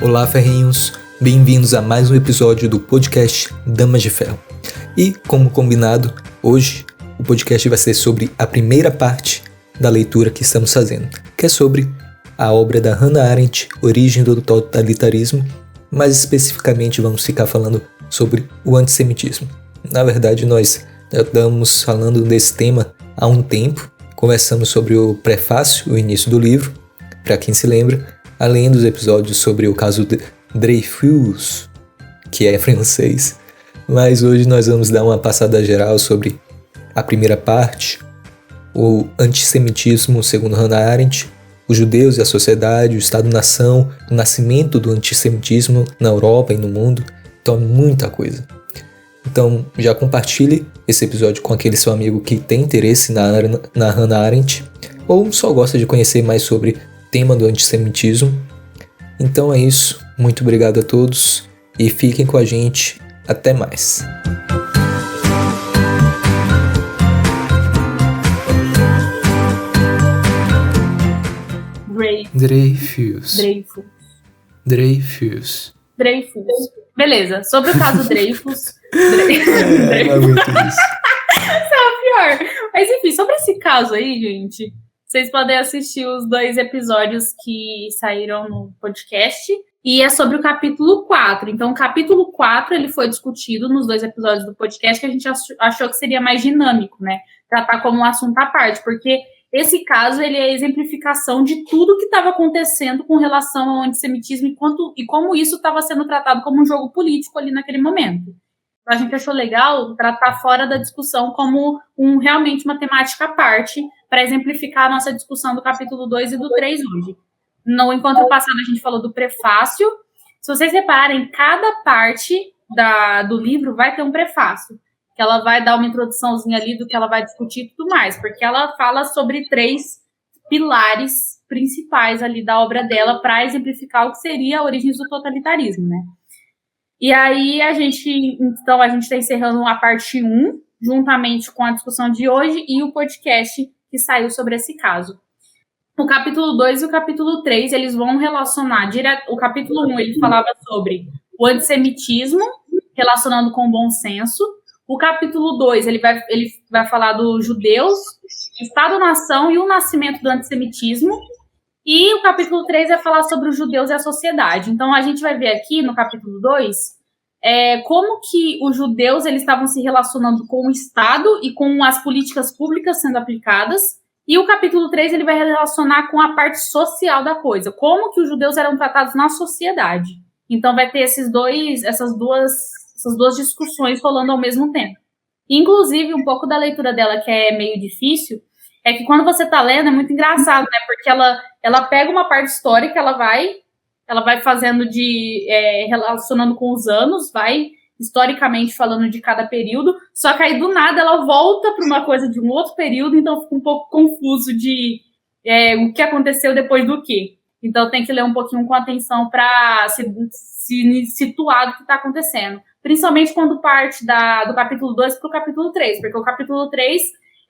Olá, ferrinhos! Bem-vindos a mais um episódio do podcast Damas de Ferro. E, como combinado, hoje o podcast vai ser sobre a primeira parte da leitura que estamos fazendo, que é sobre a obra da Hannah Arendt, Origem do Totalitarismo. Mais especificamente vamos ficar falando sobre o antissemitismo. Na verdade, nós já estamos falando desse tema há um tempo. Conversamos sobre o prefácio, o início do livro, para quem se lembra, além dos episódios sobre o caso de Dreyfus, que é francês. Mas hoje nós vamos dar uma passada geral sobre a primeira parte, o antissemitismo segundo Hannah Arendt, os judeus e a sociedade, o Estado-nação, o nascimento do antissemitismo na Europa e no mundo. Então é muita coisa. Então já compartilhe esse episódio com aquele seu amigo que tem interesse na Hannah Arendt ou só gosta de conhecer mais sobre o tema do antissemitismo. Então é isso. Muito obrigado a todos e fiquem com a gente. Até mais. Dreyfus. Beleza, sobre o caso Dreyfus. Não aguento isso. Isso é o pior. Mas enfim, sobre esse caso aí, gente, vocês podem assistir os 2 episódios que saíram no podcast. E é sobre o capítulo 4. Então, o capítulo 4 ele foi discutido nos 2 episódios do podcast que a gente achou que seria mais dinâmico, né? Tratar como um assunto à parte, porque esse caso ele é a exemplificação de tudo que estava acontecendo com relação ao antissemitismo e como isso estava sendo tratado como um jogo político ali naquele momento. Então, a gente achou legal tratar fora da discussão como realmente uma temática à parte para exemplificar a nossa discussão do capítulo 2 e do 3 hoje. No encontro passado, a gente falou do prefácio. Se vocês repararem, cada parte do livro vai ter um prefácio, que ela vai dar uma introduçãozinha ali do que ela vai discutir e tudo mais, porque ela fala sobre 3 pilares principais ali da obra dela para exemplificar o que seria a origem do totalitarismo, né? E aí, a gente está encerrando a parte 1, juntamente com a discussão de hoje e o podcast que saiu sobre esse caso. O capítulo 2 e o capítulo 3, eles vão relacionar direto. O capítulo 1, ele falava sobre o antissemitismo, relacionando com o bom senso. O capítulo 2, ele vai falar dos judeus, Estado-nação e o nascimento do antissemitismo. E o capítulo 3 vai falar sobre os judeus e a sociedade. Então, a gente vai ver aqui no capítulo 2 como que os judeus eles estavam se relacionando com o Estado e com as políticas públicas sendo aplicadas. E o capítulo 3 ele vai relacionar com a parte social da coisa, como que os judeus eram tratados na sociedade. Então vai ter essas duas discussões rolando ao mesmo tempo. Inclusive, um pouco da leitura dela, que é meio difícil, é que quando você está lendo é muito engraçado, né? Porque ela pega uma parte histórica, ela vai fazendo relacionando com os anos, vai historicamente falando de cada período, só que aí do nada ela volta para uma coisa de um outro período, então fica um pouco confuso de o que aconteceu depois do quê. Então tem que ler um pouquinho com atenção para se situar do que está acontecendo. Principalmente quando parte do capítulo 2 para o capítulo 3, porque o capítulo 3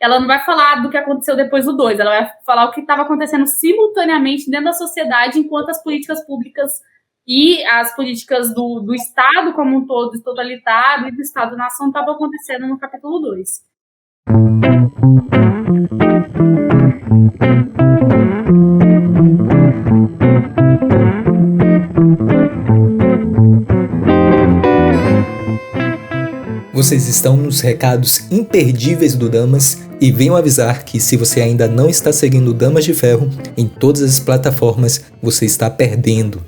ela não vai falar do que aconteceu depois do 2, ela vai falar o que estava acontecendo simultaneamente dentro da sociedade enquanto as políticas públicas e as políticas do Estado como um todo, totalitário, e do Estado-nação estavam acontecendo no capítulo 2. Vocês estão nos recados imperdíveis do Damas e venho avisar que se você ainda não está seguindo Damas de Ferro em todas as plataformas, você está perdendo.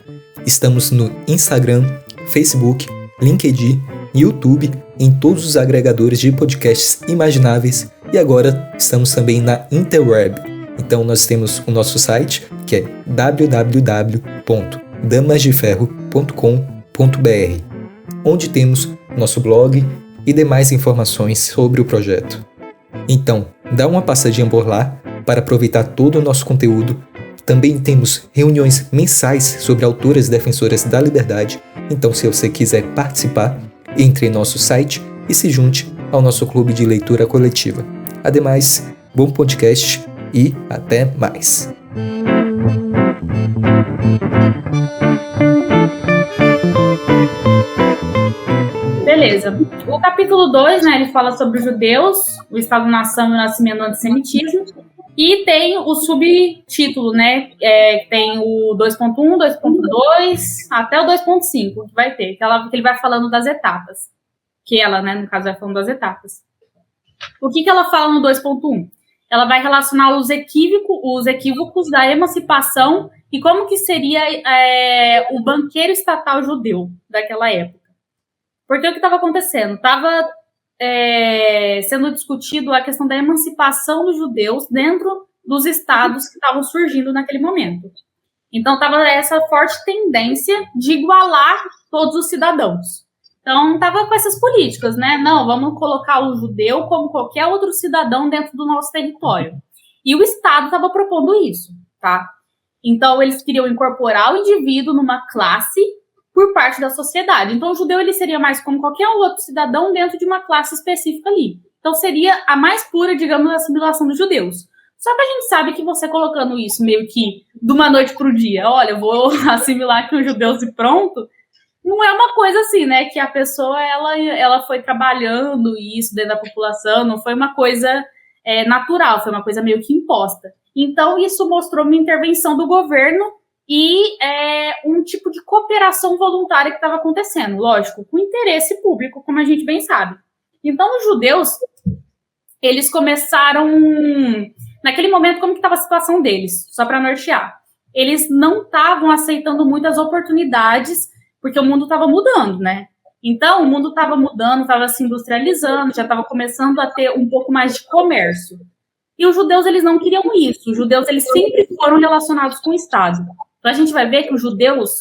Estamos no Instagram, Facebook, LinkedIn, YouTube, em todos os agregadores de podcasts imagináveis e agora estamos também na Interweb. Então nós temos o nosso site que é www.damasdeferro.com.br, onde temos nosso blog e demais informações sobre o projeto. Então, dá uma passadinha por lá para aproveitar todo o nosso conteúdo. Também temos reuniões mensais sobre autoras defensoras da liberdade, então se você quiser participar, entre em nosso site e se junte ao nosso clube de leitura coletiva. Ademais, bom podcast e até mais! beleza. O capítulo 2, né, ele fala sobre os judeus, o Estado-nação e o nascimento do antissemitismo. E tem o subtítulo, né? Tem o 2.1, 2.2, até o 2.5 que vai ter, que ele vai falando das etapas. Que ela, né, no caso, vai falando das etapas. O que ela fala no 2.1? Ela vai relacionar os equívocos da emancipação e como que seria o banqueiro estatal judeu daquela época. Porque o que estava acontecendo? Estava sendo discutido a questão da emancipação dos judeus dentro dos estados que estavam surgindo naquele momento. Então, estava essa forte tendência de igualar todos os cidadãos. Então, estava com essas políticas, né? Não, vamos colocar o judeu como qualquer outro cidadão dentro do nosso território. E o Estado estava propondo isso, tá? Então, eles queriam incorporar o indivíduo numa classe por parte da sociedade. Então, o judeu ele seria mais como qualquer outro cidadão dentro de uma classe específica ali. Então, seria a mais pura, digamos, assimilação dos judeus. Só que a gente sabe que você colocando isso meio que de uma noite para o dia, olha, eu vou assimilar aqui os judeus e pronto, não é uma coisa assim, né, que a pessoa, ela foi trabalhando isso dentro da população, não foi uma coisa natural, foi uma coisa meio que imposta. Então, isso mostrou uma intervenção do governo e um tipo de cooperação voluntária que estava acontecendo, lógico, com interesse público, como a gente bem sabe. Então, os judeus, eles começaram, naquele momento, como que estava a situação deles, só para nortear. Eles não estavam aceitando muitas oportunidades, porque o mundo estava mudando, né? Então, o mundo estava mudando, estava se industrializando, já estava começando a ter um pouco mais de comércio. E os judeus, eles não queriam isso. Os judeus, eles sempre foram relacionados com o Estado. Então, a gente vai ver que os judeus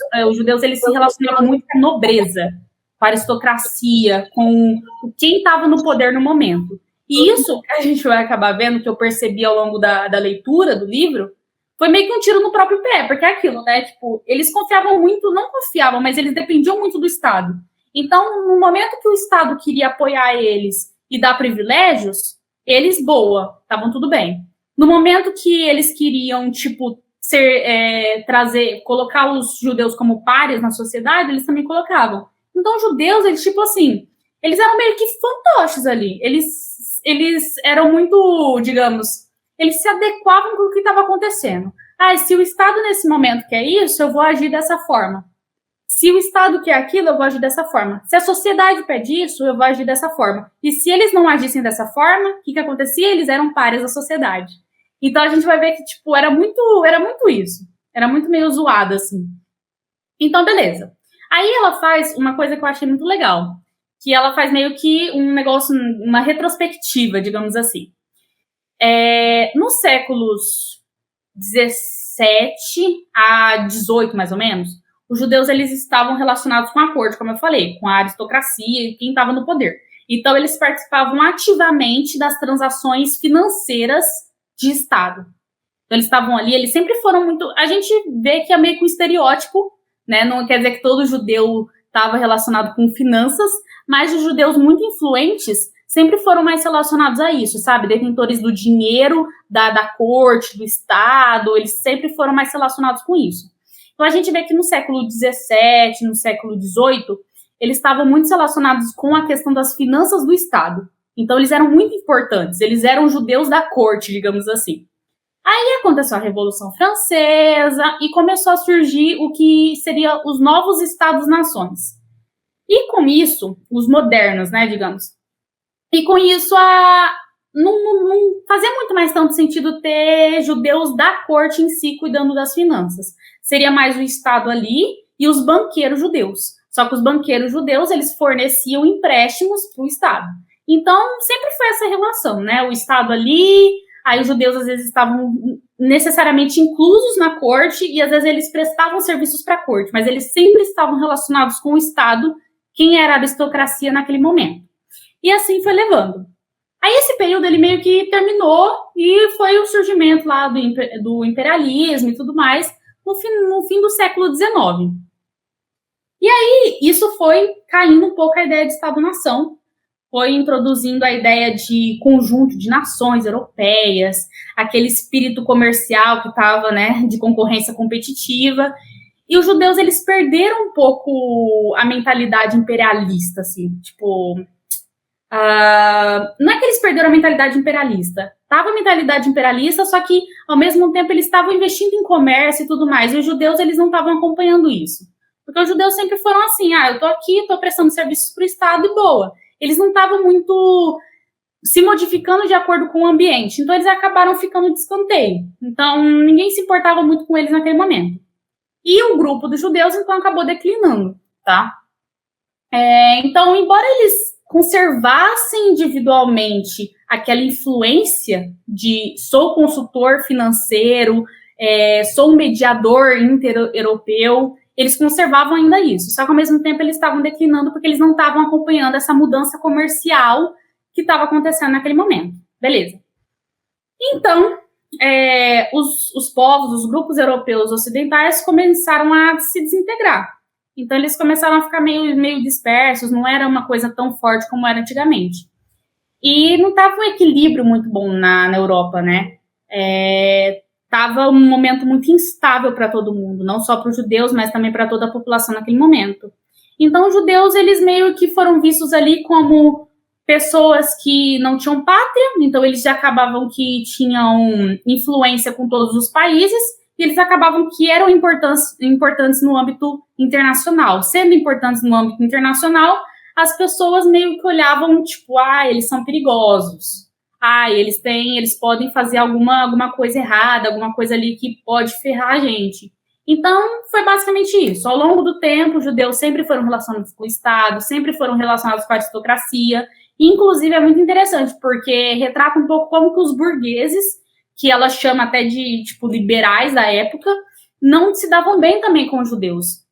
eles se relacionavam muito com a nobreza, com a aristocracia, com quem estava no poder no momento. E isso que a gente vai acabar vendo, que eu percebi ao longo da leitura do livro, foi meio que um tiro no próprio pé, porque é aquilo, né? Tipo, eles confiavam muito, não confiavam, mas eles dependiam muito do Estado. Então, no momento que o Estado queria apoiar eles e dar privilégios, eles, estavam tudo bem. No momento que eles queriam, tipo, colocar os judeus como párias na sociedade, eles também colocavam. Então, os judeus, eles, tipo assim, eles eram meio que fantoches ali. Eles eram muito, digamos, eles se adequavam com o que estava acontecendo. Se o Estado nesse momento quer isso, eu vou agir dessa forma. Se o Estado quer aquilo, eu vou agir dessa forma. Se a sociedade pede isso, eu vou agir dessa forma. E se eles não agissem dessa forma, o que acontecia? Eles eram párias da sociedade. Então a gente vai ver que, tipo, era muito isso. Era muito meio zoado, assim. Então, beleza. Aí ela faz uma coisa que eu achei muito legal, que ela faz meio que um negócio, uma retrospectiva, digamos assim. Nos séculos 17 a 18, mais ou menos, os judeus eles estavam relacionados com a corte, como eu falei, com a aristocracia e quem estava no poder. Então, eles participavam ativamente das transações financeiras de Estado. Então, eles estavam ali, eles sempre foram muito... A gente vê que é meio que um estereótipo, né? Não quer dizer que todo judeu estava relacionado com finanças, mas os judeus muito influentes sempre foram mais relacionados a isso, sabe? Detentores do dinheiro, da corte, do Estado, eles sempre foram mais relacionados com isso. Então, a gente vê que no século XVII, no século XVIII, eles estavam muito relacionados com a questão das finanças do Estado. Então, eles eram muito importantes, eles eram judeus da corte, digamos assim. Aí aconteceu a Revolução Francesa e começou a surgir o que seria os novos Estados-nações. E com isso, os modernos, né, digamos. E com isso, não fazia muito mais tanto sentido ter judeus da corte em si cuidando das finanças. Seria mais o Estado ali e os banqueiros judeus. Só que os banqueiros judeus, eles forneciam empréstimos para o Estado. Então, sempre foi essa relação, né? O Estado ali, aí os judeus às vezes estavam necessariamente inclusos na corte e às vezes eles prestavam serviços para a corte, mas eles sempre estavam relacionados com o Estado, quem era a aristocracia naquele momento. E assim foi levando. Aí esse período ele meio que terminou e foi o surgimento lá do imperialismo e tudo mais no fim do século XIX. E aí isso foi caindo um pouco a ideia de Estado-nação, foi introduzindo a ideia de conjunto de nações europeias, aquele espírito comercial que estava, né, de concorrência competitiva. E os judeus, eles perderam um pouco a mentalidade imperialista, assim, tipo... não é que eles perderam a mentalidade imperialista. Tava a mentalidade imperialista, só que, ao mesmo tempo, eles estavam investindo em comércio e tudo mais. E os judeus, eles não estavam acompanhando isso. Porque os judeus sempre foram assim, eu tô aqui, tô prestando serviços pro Estado e boa. Eles não estavam muito se modificando de acordo com o ambiente. Então, eles acabaram ficando de escanteio. Então, ninguém se importava muito com eles naquele momento. E o grupo dos judeus, então, acabou declinando, tá? Então, embora eles conservassem individualmente aquela influência de sou consultor financeiro, sou um mediador inter-europeu, eles conservavam ainda isso. Só que, ao mesmo tempo, eles estavam declinando porque eles não estavam acompanhando essa mudança comercial que estava acontecendo naquele momento. Beleza. Então, os povos, os grupos europeus ocidentais começaram a se desintegrar. Então, eles começaram a ficar meio dispersos, não era uma coisa tão forte como era antigamente. E não estava um equilíbrio muito bom na Europa, né? Estava um momento muito instável para todo mundo, não só para os judeus, mas também para toda a população naquele momento. Então, os judeus, eles meio que foram vistos ali como pessoas que não tinham pátria, então eles já acabavam que tinham influência com todos os países, e eles acabavam que eram importantes no âmbito internacional. Sendo importantes no âmbito internacional, as pessoas meio que olhavam, tipo, eles são perigosos. Eles podem fazer alguma coisa errada, alguma coisa ali que pode ferrar a gente. Então, foi basicamente isso. Ao longo do tempo, os judeus sempre foram relacionados com o Estado, sempre foram relacionados com a aristocracia. Inclusive, é muito interessante, porque retrata um pouco como que os burgueses, que ela chama até de, tipo, liberais da época, não se davam bem também com os judeus.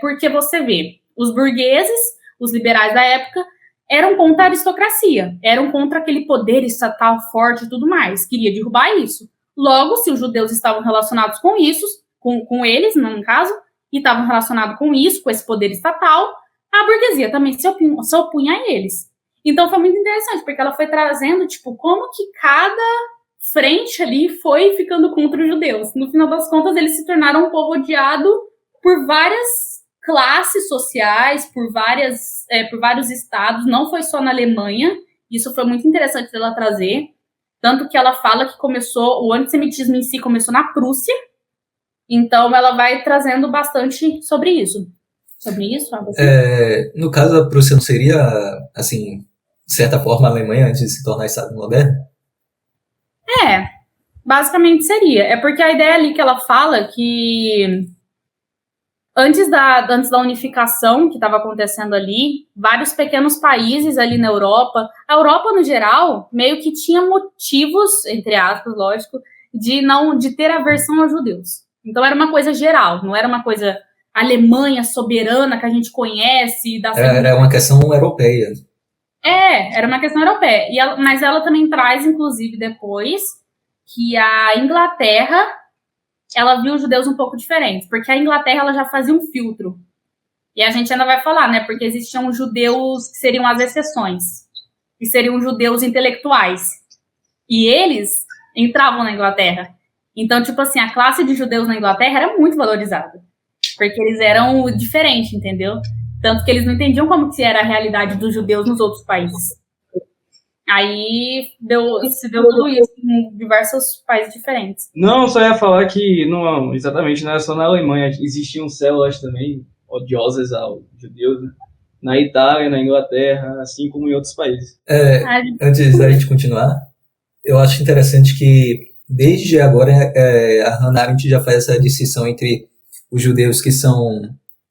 Porque você vê, os burgueses, os liberais da época, eram contra a aristocracia, eram contra aquele poder estatal forte e tudo mais, queria derrubar isso. Logo, se os judeus estavam relacionados com isso, com eles, no caso, e estavam relacionados com isso, com esse poder estatal, a burguesia também se opunha a eles. Então, foi muito interessante, porque ela foi trazendo, tipo, como que cada frente ali foi ficando contra os judeus. No final das contas, eles se tornaram um povo odiado por várias classes sociais, por vários estados, não foi só na Alemanha. Isso foi muito interessante dela trazer. Tanto que ela fala que o antissemitismo em si começou na Prússia. Então, ela vai trazendo bastante sobre isso. Sobre isso? No caso, a Prússia não seria, assim, de certa forma, a Alemanha antes de se tornar Estado moderno? Basicamente seria. É porque a ideia ali que ela fala que antes da unificação que estava acontecendo ali, vários pequenos países ali na Europa, a Europa no geral, meio que tinha motivos, entre aspas, lógico, de ter aversão aos judeus. Então era uma coisa geral, não era uma coisa Alemanha soberana que a gente conhece. Era uma questão europeia. Era uma questão europeia. Mas ela também traz, inclusive, depois, que a Inglaterra, ela viu os judeus um pouco diferentes, porque a Inglaterra ela já fazia um filtro. E a gente ainda vai falar, né? Porque existiam judeus que seriam as exceções, que seriam judeus intelectuais. E eles entravam na Inglaterra. Então, tipo assim, a classe de judeus na Inglaterra era muito valorizada, porque eles eram diferentes, entendeu? Tanto que eles não entendiam como que era a realidade dos judeus nos outros países. Aí se deu tudo isso em diversos países diferentes. Não, só ia falar que não era só na Alemanha, existiam células também odiosas aos judeus, né? Na Itália, na Inglaterra, assim como em outros países. Antes da gente continuar, eu acho interessante que desde agora a Hannah Arendt já faz essa distinção entre os judeus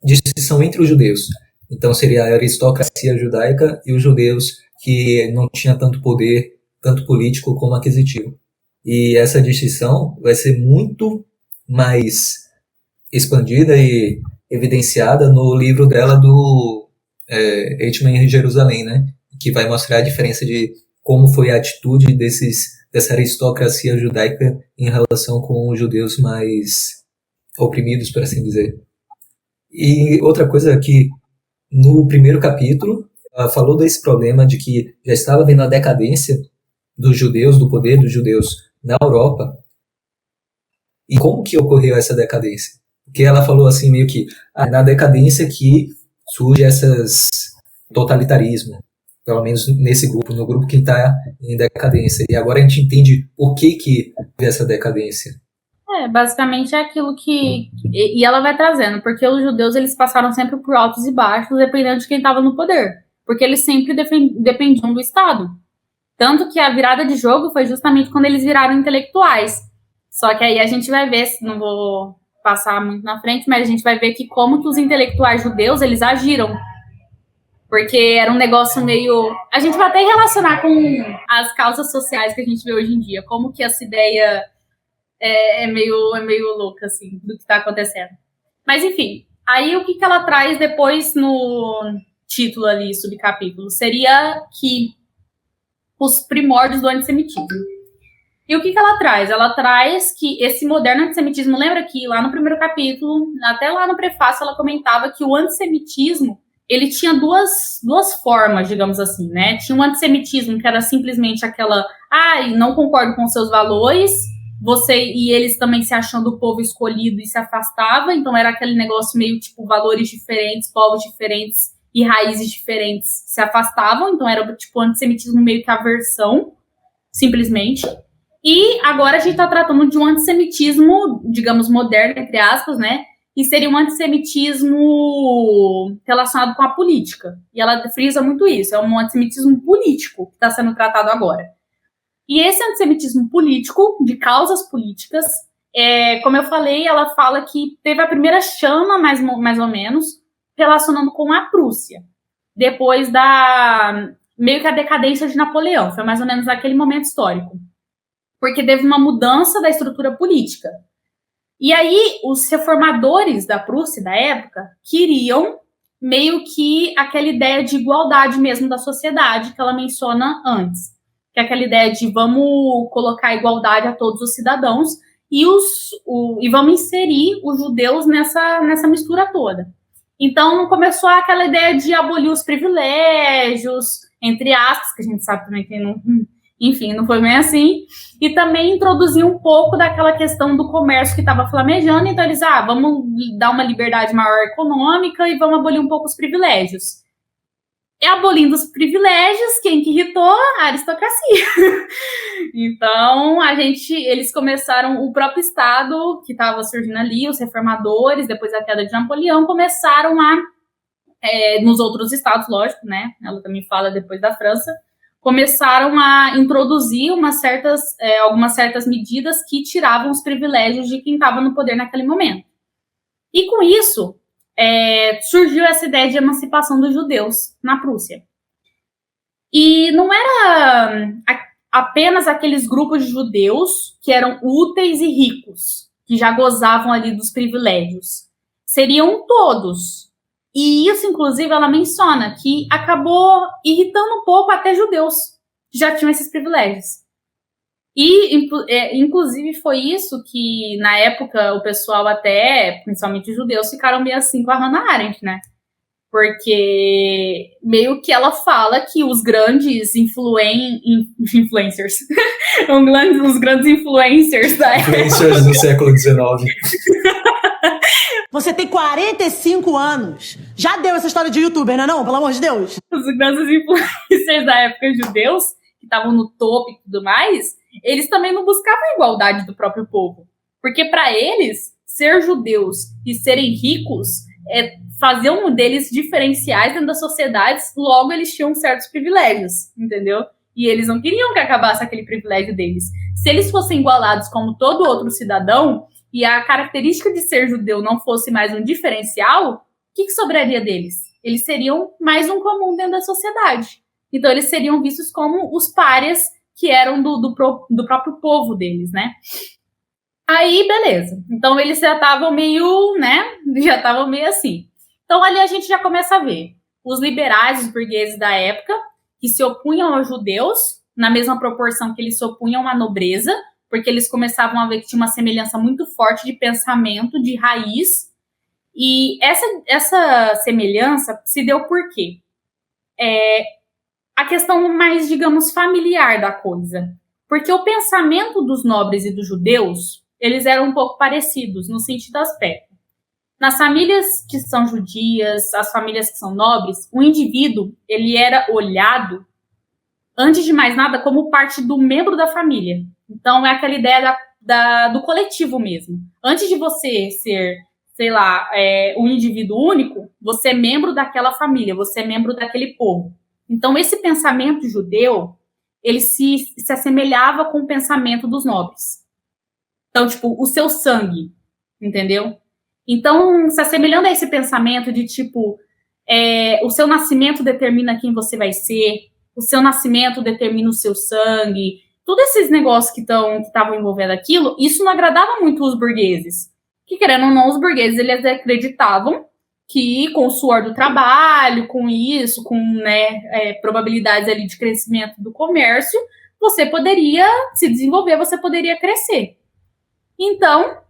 distinção entre os judeus. Então seria a aristocracia judaica e os judeus que não tinha tanto poder, tanto político como aquisitivo. E essa distinção vai ser muito mais expandida e evidenciada no livro dela do Eichmann em Jerusalém, né? Que vai mostrar a diferença de como foi a atitude dessa aristocracia judaica em relação com os judeus mais oprimidos, por assim dizer. E outra coisa que no primeiro capítulo ela falou desse problema de que já estava havendo a decadência dos judeus, do poder dos judeus na Europa. E como que ocorreu essa decadência? Porque ela falou assim, meio que, na decadência que surge esses totalitarismo, pelo menos nesse grupo, no grupo que está em decadência. E agora a gente entende por que houve essa decadência. Basicamente é aquilo que... E ela vai trazendo, porque os judeus, eles passaram sempre por altos e baixos, dependendo de quem estava no poder. Porque eles sempre dependiam do Estado. Tanto que a virada de jogo foi justamente quando eles viraram intelectuais. Só que aí a gente vai ver, não vou passar muito na frente, mas a gente vai ver que como que os intelectuais judeus, eles agiram. Porque era um negócio meio... A gente vai até relacionar com as causas sociais que a gente vê hoje em dia. Como que essa ideia é meio louca, assim, do que está acontecendo. Mas, enfim. Aí, o que ela traz depois no título ali, subcapítulo? Seria que os primórdios do antissemitismo. E o que ela traz? Ela traz que esse moderno antissemitismo... Lembra que lá no primeiro capítulo, até lá no prefácio, ela comentava que o antissemitismo... ele tinha duas formas, digamos assim, né? Tinha um antissemitismo que era simplesmente aquela, não concordo com seus valores, e eles também se achando o povo escolhido e se afastava, então era aquele negócio meio tipo valores diferentes, povos diferentes e raízes diferentes se afastavam, então era tipo antissemitismo meio que aversão, simplesmente. E agora a gente tá tratando de um antissemitismo, digamos, moderno, entre aspas, né? E seria um antissemitismo relacionado com a política. E ela frisa muito isso, é um antissemitismo político que está sendo tratado agora. E esse antissemitismo político, de causas políticas, como eu falei, ela fala que teve a primeira chama, mais ou menos, relacionando com a Prússia. Depois meio que a decadência de Napoleão, foi mais ou menos aquele momento histórico. Porque teve uma mudança da estrutura política. E aí, os reformadores da Prússia, da época, queriam meio que aquela ideia de igualdade mesmo da sociedade que ela menciona antes. Que é aquela ideia de vamos colocar igualdade a todos os cidadãos e vamos inserir os judeus nessa mistura toda. Então, começou aquela ideia de abolir os privilégios, entre aspas, que a gente sabe também que não... Enfim, não foi bem assim. E também introduzir um pouco daquela questão do comércio que estava flamejando. Então, eles, vamos dar uma liberdade maior econômica e vamos abolir um pouco os privilégios. E abolindo os privilégios, quem que irritou? A aristocracia. Então, eles começaram, o próprio Estado que estava surgindo ali, os reformadores, depois da queda de Napoleão, começaram nos outros estados, lógico, né? Ela também fala depois da França, começaram a introduzir algumas certas medidas que tiravam os privilégios de quem estava no poder naquele momento. E com isso, surgiu essa ideia de emancipação dos judeus na Prússia. E não era apenas aqueles grupos de judeus que eram úteis e ricos, que já gozavam ali dos privilégios. Seriam todos. E isso, inclusive, ela menciona que acabou irritando um pouco até judeus que já tinham esses privilégios. E, inclusive, foi isso que, na época, o pessoal até, principalmente os judeus, ficaram meio assim com a Hannah Arendt, né? Porque meio que ela fala que os grandes influencers, os grandes influencers da época... Influencers do século XIX. Você tem 45 anos. Já deu essa história de youtuber, não? Pelo amor de Deus. Os grandes influencers da época judeus, que estavam no topo e tudo mais, eles também não buscavam a igualdade do próprio povo. Porque para eles, ser judeus e serem ricos faziam deles diferenciais dentro das sociedades, logo eles tinham certos privilégios, entendeu? E eles não queriam que acabasse aquele privilégio deles. Se eles fossem igualados como todo outro cidadão, e a característica de ser judeu não fosse mais um diferencial, o que sobraria deles? Eles seriam mais um comum dentro da sociedade. Então, eles seriam vistos como os párias que eram do próprio povo deles, né? Aí, beleza. Então, eles já estavam meio, né? Já estavam meio assim. Então, ali a gente já começa a ver os liberais, os burgueses da época, que se opunham aos judeus, na mesma proporção que eles se opunham à nobreza, porque eles começavam a ver que tinha uma semelhança muito forte de pensamento, de raiz. E essa semelhança se deu por quê? A questão mais, digamos, familiar da coisa. Porque o pensamento dos nobres e dos judeus, eles eram um pouco parecidos, no sentido aspecto. Nas famílias que são judias, as famílias que são nobres, o indivíduo, ele era olhado, antes de mais nada, como parte do membro da família. Então, é aquela ideia do coletivo mesmo. Antes de você ser, sei lá, um indivíduo único, você é membro daquela família, você é membro daquele povo. Então, esse pensamento judeu, ele se assemelhava com o pensamento dos nobres. Então, tipo, o seu sangue, entendeu? Então, se assemelhando a esse pensamento de, tipo, o seu nascimento determina quem você vai ser, o seu nascimento determina o seu sangue, todos esses negócios que estavam envolvendo aquilo, isso não agradava muito os burgueses. Que, querendo ou não, os burgueses, eles acreditavam que com o suor do trabalho, com isso, com probabilidades ali de crescimento do comércio, você poderia se desenvolver, você poderia crescer. Então,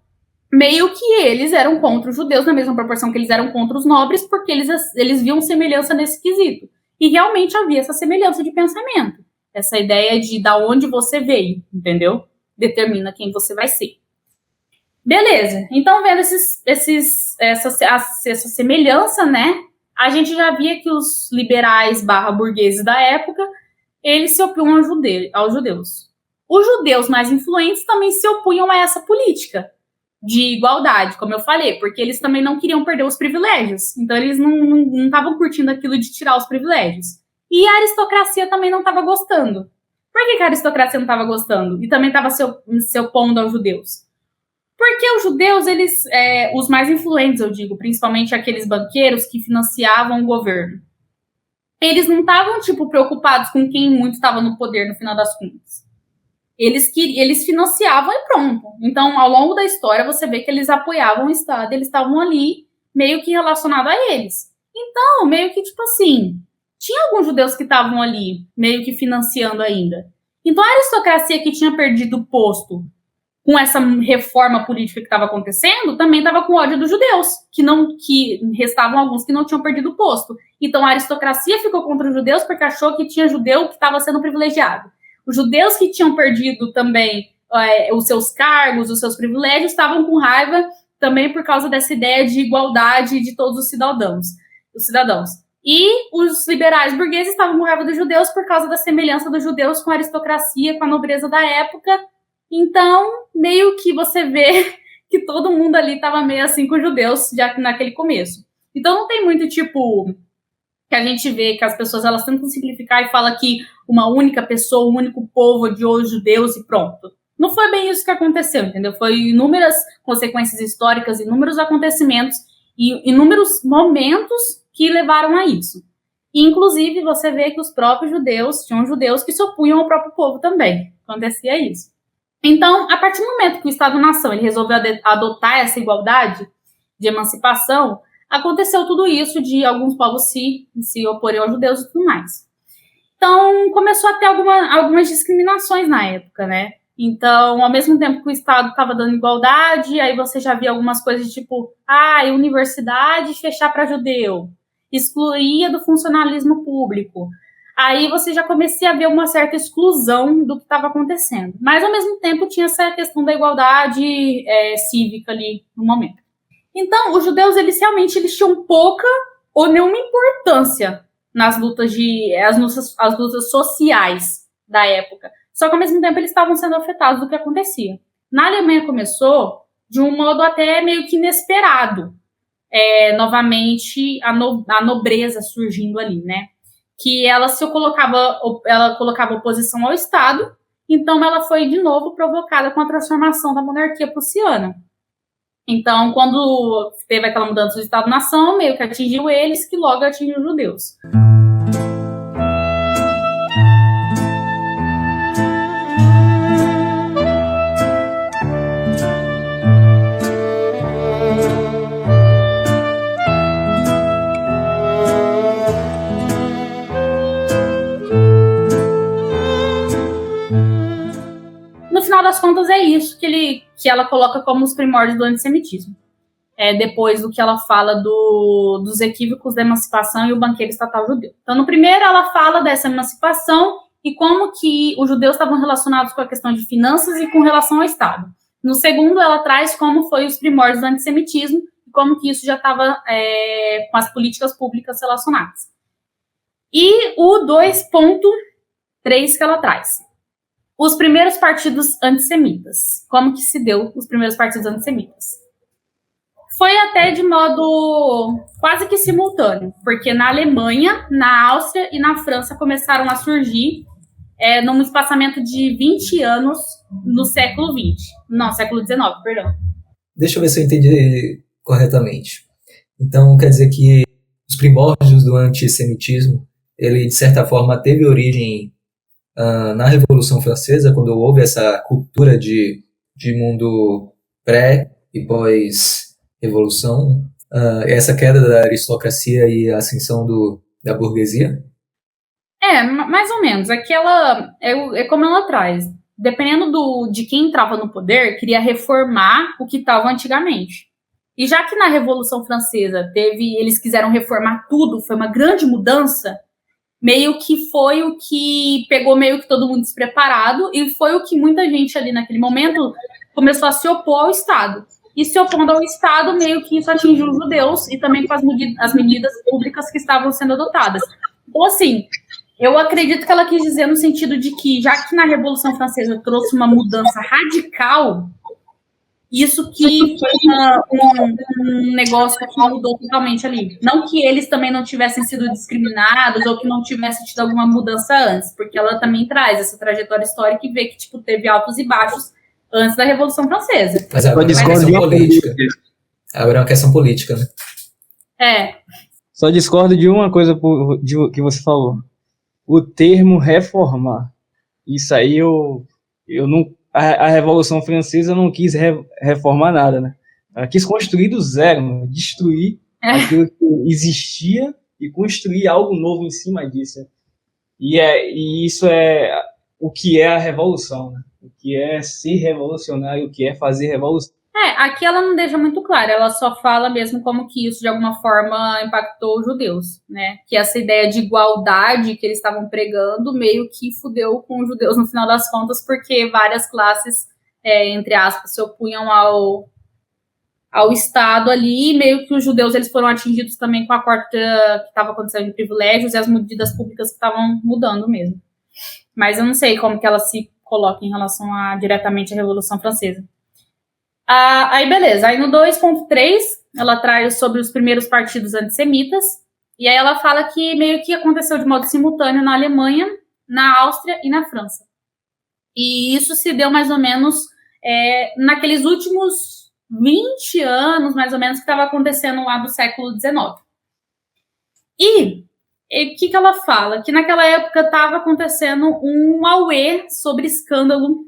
meio que eles eram contra os judeus, na mesma proporção que eles eram contra os nobres, porque eles viam semelhança nesse quesito. E realmente havia essa semelhança de pensamento. Essa ideia de da onde você veio, entendeu? Determina quem você vai ser. Beleza. Então, vendo essa semelhança, né? A gente já via que os liberais / burgueses da época, eles se opunham aos judeus. Os judeus mais influentes também se opunham a essa política de igualdade, como eu falei, porque eles também não queriam perder os privilégios. Então, eles não estavam curtindo aquilo de tirar os privilégios. E a aristocracia também não estava gostando. Por que a aristocracia não estava gostando? E também estava se opondo aos judeus? Porque os judeus, eles, os mais influentes, eu digo, principalmente aqueles banqueiros que financiavam o governo, eles não estavam, tipo, preocupados com quem muito estava no poder no final das contas. Eles financiavam e pronto. Então, ao longo da história, você vê que eles apoiavam o Estado, eles estavam ali meio que relacionados a eles. Então, meio que, tipo assim, tinha alguns judeus que estavam ali meio que financiando ainda. Então, a aristocracia que tinha perdido o posto com essa reforma política que estava acontecendo, também estava com ódio dos judeus, que restavam alguns que não tinham perdido o posto. Então, a aristocracia ficou contra os judeus porque achou que tinha judeu que estava sendo privilegiado. Os judeus que tinham perdido também os seus cargos, os seus privilégios, estavam com raiva também por causa dessa ideia de igualdade de todos os cidadãos. E os liberais burgueses estavam com raiva dos judeus por causa da semelhança dos judeus com a aristocracia, com a nobreza da época. Então, meio que você vê que todo mundo ali estava meio assim com os judeus, já naquele começo. Então, não tem muito, tipo, que a gente vê que as pessoas, elas tentam simplificar e falam que uma única pessoa, um único povo odiou os judeus e pronto. Não foi bem isso que aconteceu, entendeu? Foi inúmeras consequências históricas, inúmeros acontecimentos e inúmeros momentos que levaram a isso. E, inclusive, você vê que os próprios judeus, tinham judeus que se opunham ao próprio povo também. Acontecia isso. Então, a partir do momento que o Estado-nação ele resolveu adotar essa igualdade de emancipação, aconteceu tudo isso de alguns povos se oporem aos judeus e tudo mais. Então, começou a ter algumas discriminações na época, né? Então, ao mesmo tempo que o Estado estava dando igualdade, aí você já via algumas coisas tipo, universidade fechar para judeu, excluía do funcionalismo público. Aí você já comecei a ver uma certa exclusão do que estava acontecendo. Mas, ao mesmo tempo, tinha essa questão da igualdade cívica ali no momento. Então, os judeus, eles tinham pouca ou nenhuma importância nas lutas as lutas sociais da época. Só que, ao mesmo tempo, eles estavam sendo afetados do que acontecia. Na Alemanha começou de um modo até meio que inesperado. Novamente, a nobreza surgindo ali, né? Que ela colocava oposição ao Estado, então ela foi de novo provocada com a transformação da monarquia prussiana. Então, quando teve aquela mudança do Estado-nação, meio que atingiu eles, que logo atingiu os judeus. No final das contas, é isso que ela coloca como os primórdios do antissemitismo. Depois do que ela fala dos equívocos da emancipação e o banqueiro estatal judeu. Então, no primeiro, ela fala dessa emancipação e como que os judeus estavam relacionados com a questão de finanças e com relação ao Estado. No segundo, ela traz como foi os primórdios do antissemitismo, como que isso já estava com as políticas públicas relacionadas. E o 2.3 que ela traz. Os primeiros partidos antissemitas. Como que se deu os primeiros partidos antissemitas? Foi até de modo quase que simultâneo, porque na Alemanha, na Áustria e na França começaram a surgir num espaçamento de 20 anos no século XX. Não, século XIX, perdão. Deixa eu ver se eu entendi corretamente. Então, quer dizer que os primórdios do antissemitismo, ele, de certa forma, teve origem na Revolução Francesa, quando houve essa cultura de mundo pré e pós-revolução, essa queda da aristocracia e a ascensão da burguesia? Mais ou menos. Aquela é como ela traz. Dependendo de quem entrava no poder, queria reformar o que estava antigamente. E já que na Revolução Francesa eles quiseram reformar tudo, foi uma grande mudança, meio que foi o que pegou meio que todo mundo despreparado e foi o que muita gente ali naquele momento começou a se opor ao Estado. E se opondo ao Estado, meio que isso atingiu os judeus e também com as medidas públicas que estavam sendo adotadas. Então, assim, eu acredito que ela quis dizer no sentido de que, já que na Revolução Francesa trouxe uma mudança radical, isso que foi um negócio que mudou totalmente ali. Não que eles também não tivessem sido discriminados ou que não tivessem tido alguma mudança antes, porque ela também traz essa trajetória histórica e vê que teve altos e baixos antes da Revolução Francesa. Mas é uma questão política. Agora é uma questão política, né? Só discordo de uma coisa que você falou. O termo reformar. Isso aí eu não... A Revolução Francesa não quis reformar nada, né? Ela quis construir do zero, né? Destruir aquilo que existia e construir algo novo em cima disso. E isso é o que é a revolução, né? O que é ser revolucionário, o que é fazer revolução. Aqui ela não deixa muito claro, ela só fala mesmo como que isso de alguma forma impactou os judeus, né? Que essa ideia de igualdade que eles estavam pregando meio que fudeu com os judeus no final das contas, porque várias classes, entre aspas, se opunham ao Estado ali, e meio que os judeus eles foram atingidos também com a corte que estava acontecendo de privilégios e as medidas públicas que estavam mudando mesmo. Mas eu não sei como que ela se coloca em relação diretamente à Revolução Francesa. Aí beleza, aí no 2.3 ela traz sobre os primeiros partidos antissemitas, e aí ela fala que meio que aconteceu de modo simultâneo na Alemanha, na Áustria e na França. E isso se deu mais ou menos naqueles últimos 20 anos, mais ou menos, que estava acontecendo lá do século XIX. E o que ela fala? Que naquela época estava acontecendo um auê sobre escândalo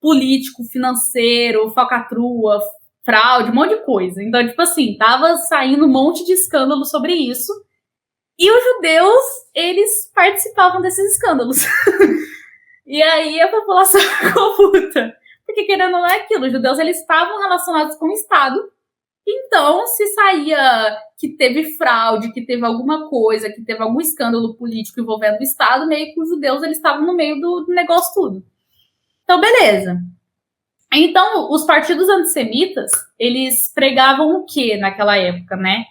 político, financeiro, falcatrua, fraude, um monte de coisa. Então, tipo assim, tava saindo um monte de escândalo sobre isso. E os judeus, eles participavam desses escândalos. E aí a população ficou puta. Porque, querendo ou não, é aquilo. Os judeus, eles estavam relacionados com o Estado. Então, se saía que teve fraude, que teve alguma coisa, que teve algum escândalo político envolvendo o Estado, meio que os judeus, eles estavam no meio do negócio tudo. Então, beleza. Então, os partidos antissemitas, eles pregavam o quê naquela época, né?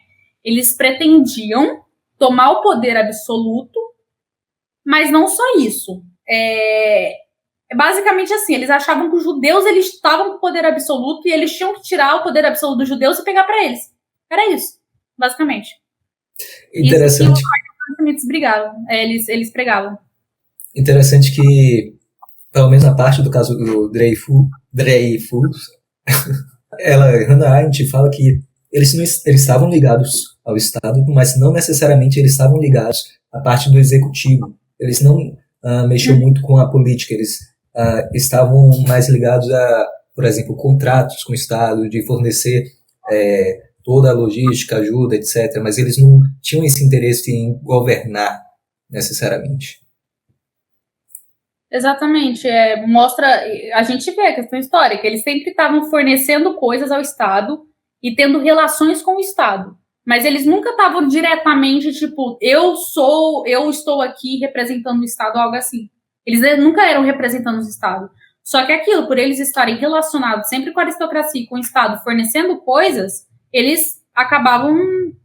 Eles pretendiam tomar o poder absoluto, mas não só isso. Basicamente assim, eles achavam que os judeus eles estavam com o poder absoluto e eles tinham que tirar o poder absoluto dos judeus e pegar para eles. Era isso, basicamente. Interessante. Isso que os antissemitas brigavam, eles pregavam. Interessante que, pelo menos na parte do caso do Dreyfus, Hannah Arendt fala que eles estavam ligados ao Estado, mas não necessariamente eles estavam ligados à parte do executivo. Eles não mexiam muito com a política, eles estavam mais ligados a, por exemplo, contratos com o Estado, de fornecer toda a logística, ajuda, etc. Mas eles não tinham esse interesse em governar, necessariamente. Exatamente, mostra, a gente vê a questão histórica, eles sempre estavam fornecendo coisas ao Estado e tendo relações com o Estado, mas eles nunca estavam diretamente, tipo, eu estou aqui representando o Estado, algo assim. Eles nunca eram representando o Estado. Só que aquilo, por eles estarem relacionados sempre com a aristocracia e com o Estado, fornecendo coisas, eles acabavam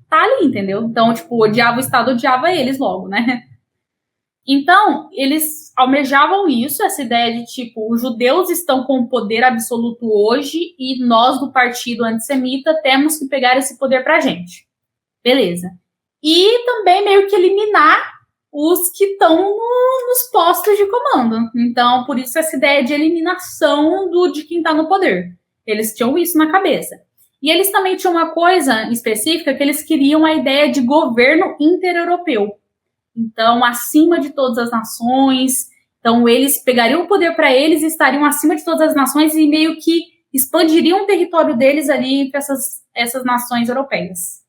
tá ali, entendeu? Então, tipo, odiava o Estado, odiava eles logo, né? Então, eles almejavam isso, essa ideia de, tipo, os judeus estão com poder absoluto hoje e nós, do partido antissemita, temos que pegar esse poder pra gente. Beleza. E também meio que eliminar os que estão nos postos de comando. Então, por isso essa ideia de eliminação de quem tá no poder. Eles tinham isso na cabeça. E eles também tinham uma coisa específica que eles queriam a ideia de governo intereuropeu. Então, acima de todas as nações. Então, eles pegariam o poder para eles e estariam acima de todas as nações e meio que expandiriam o território deles ali entre essas nações europeias.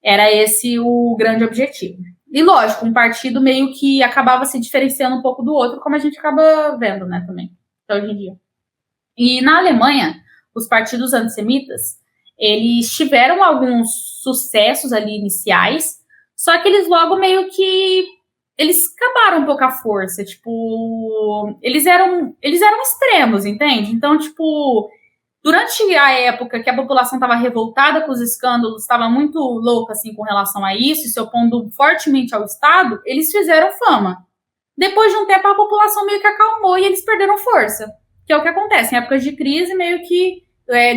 Era esse o grande objetivo. E, lógico, um partido meio que acabava se diferenciando um pouco do outro, como a gente acaba vendo, né, também, até hoje em dia. E na Alemanha, os partidos antissemitas, eles tiveram alguns sucessos ali iniciais, só que eles logo meio que eles acabaram um pouco a força, tipo, eles eram extremos, entende? Então, tipo, durante a época que a população estava revoltada com os escândalos, estava muito louca assim com relação a isso, se opondo fortemente ao Estado, eles fizeram fama. Depois de um tempo, a população meio que acalmou e eles perderam força, que é o que acontece em épocas de crise, meio que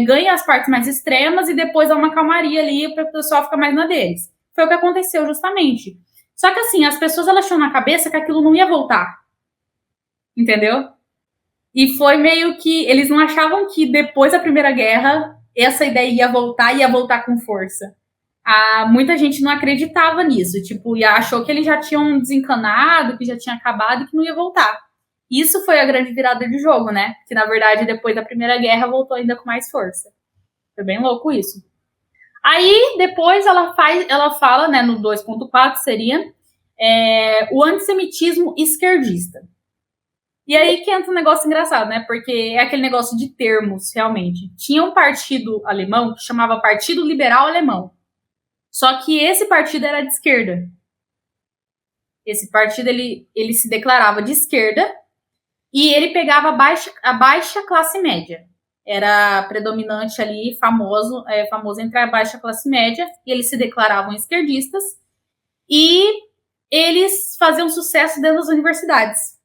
ganha as partes mais extremas e depois dá uma calmaria ali para o pessoal ficar mais na deles. Foi o que aconteceu, justamente. Só que, assim, as pessoas elas tinham na cabeça que aquilo não ia voltar. Entendeu? E foi meio que... Eles não achavam que depois da Primeira Guerra essa ideia ia voltar com força. Muita gente não acreditava nisso. Tipo, e achou que eles já tinham desencanado, que já tinha acabado e que não ia voltar. Isso foi a grande virada de jogo, né? Que, na verdade, depois da Primeira Guerra voltou ainda com mais força. Foi bem louco isso. Aí, depois, ela fala, né, no 2.4, seria o antissemitismo esquerdista. E aí que entra um negócio engraçado, né, porque é aquele negócio de termos, realmente. Tinha um partido alemão que chamava Partido Liberal Alemão. Só que esse partido era de esquerda. Esse partido, ele se declarava de esquerda e ele pegava a baixa classe média. Era predominante ali, famoso entre a baixa classe média, e eles se declaravam esquerdistas, e eles faziam sucesso dentro das universidades.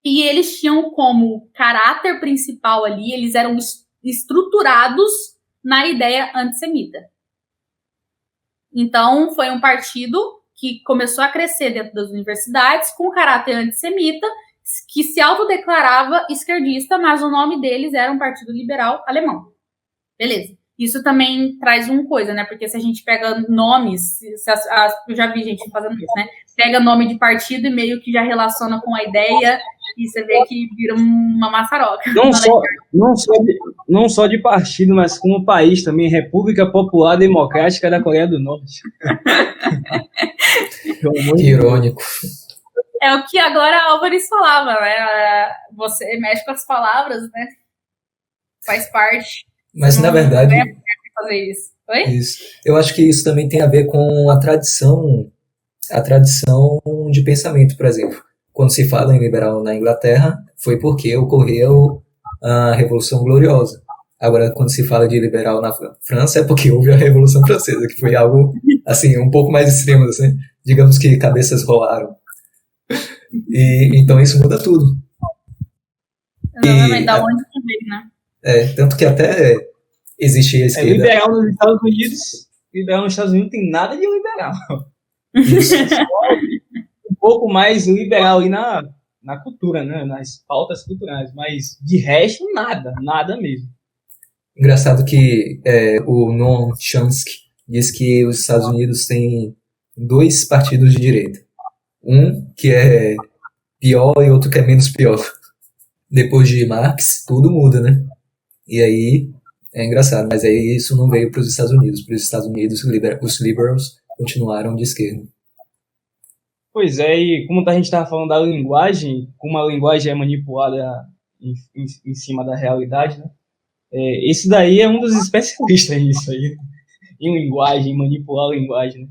E eles tinham como caráter principal ali, eles eram estruturados na ideia antissemita. Então, foi um partido que começou a crescer dentro das universidades com caráter antissemita, que se autodeclarava esquerdista, mas o nome deles era um Partido Liberal Alemão. Beleza. Isso também traz uma coisa, né? Porque se a gente pega nomes, eu já vi gente fazendo isso, né? Pega nome de partido e meio que já relaciona com a ideia e você vê que vira uma maçaroca. Não só de partido, mas como país também, República Popular Democrática da Coreia do Norte. Que irônico. É o que agora a Álvares falava, né? Você mexe com as palavras, né? Faz parte. Mas, na verdade... Não fazer isso. Oi? Isso. Eu acho que isso também tem a ver com a tradição de pensamento, por exemplo. Quando se fala em liberal na Inglaterra, foi porque ocorreu a Revolução Gloriosa. Agora, quando se fala de liberal na França, é porque houve a Revolução Francesa, que foi algo, assim, um pouco mais extremo, assim. Digamos que cabeças rolaram. E então isso muda tudo. Exatamente, da onde que vem, né? Tanto que até existe a esquerda. Liberal nos Estados Unidos tem nada de liberal. Isso. Um pouco mais liberal aí na cultura, né? Nas pautas culturais, mas de resto nada mesmo. Engraçado que o Noam Chomsky diz que os Estados Unidos têm 2 partidos de direita. Um que é pior e outro que é menos pior. Depois de Marx, tudo muda, né? E aí, é engraçado, mas aí isso não veio para os Estados Unidos. Para os Estados Unidos, os liberals continuaram de esquerda. Pois é, e como a gente estava falando da linguagem, como a linguagem é manipulada em cima da realidade, né? Esse daí é um dos especialistas nisso aí, em linguagem, manipular a linguagem, né?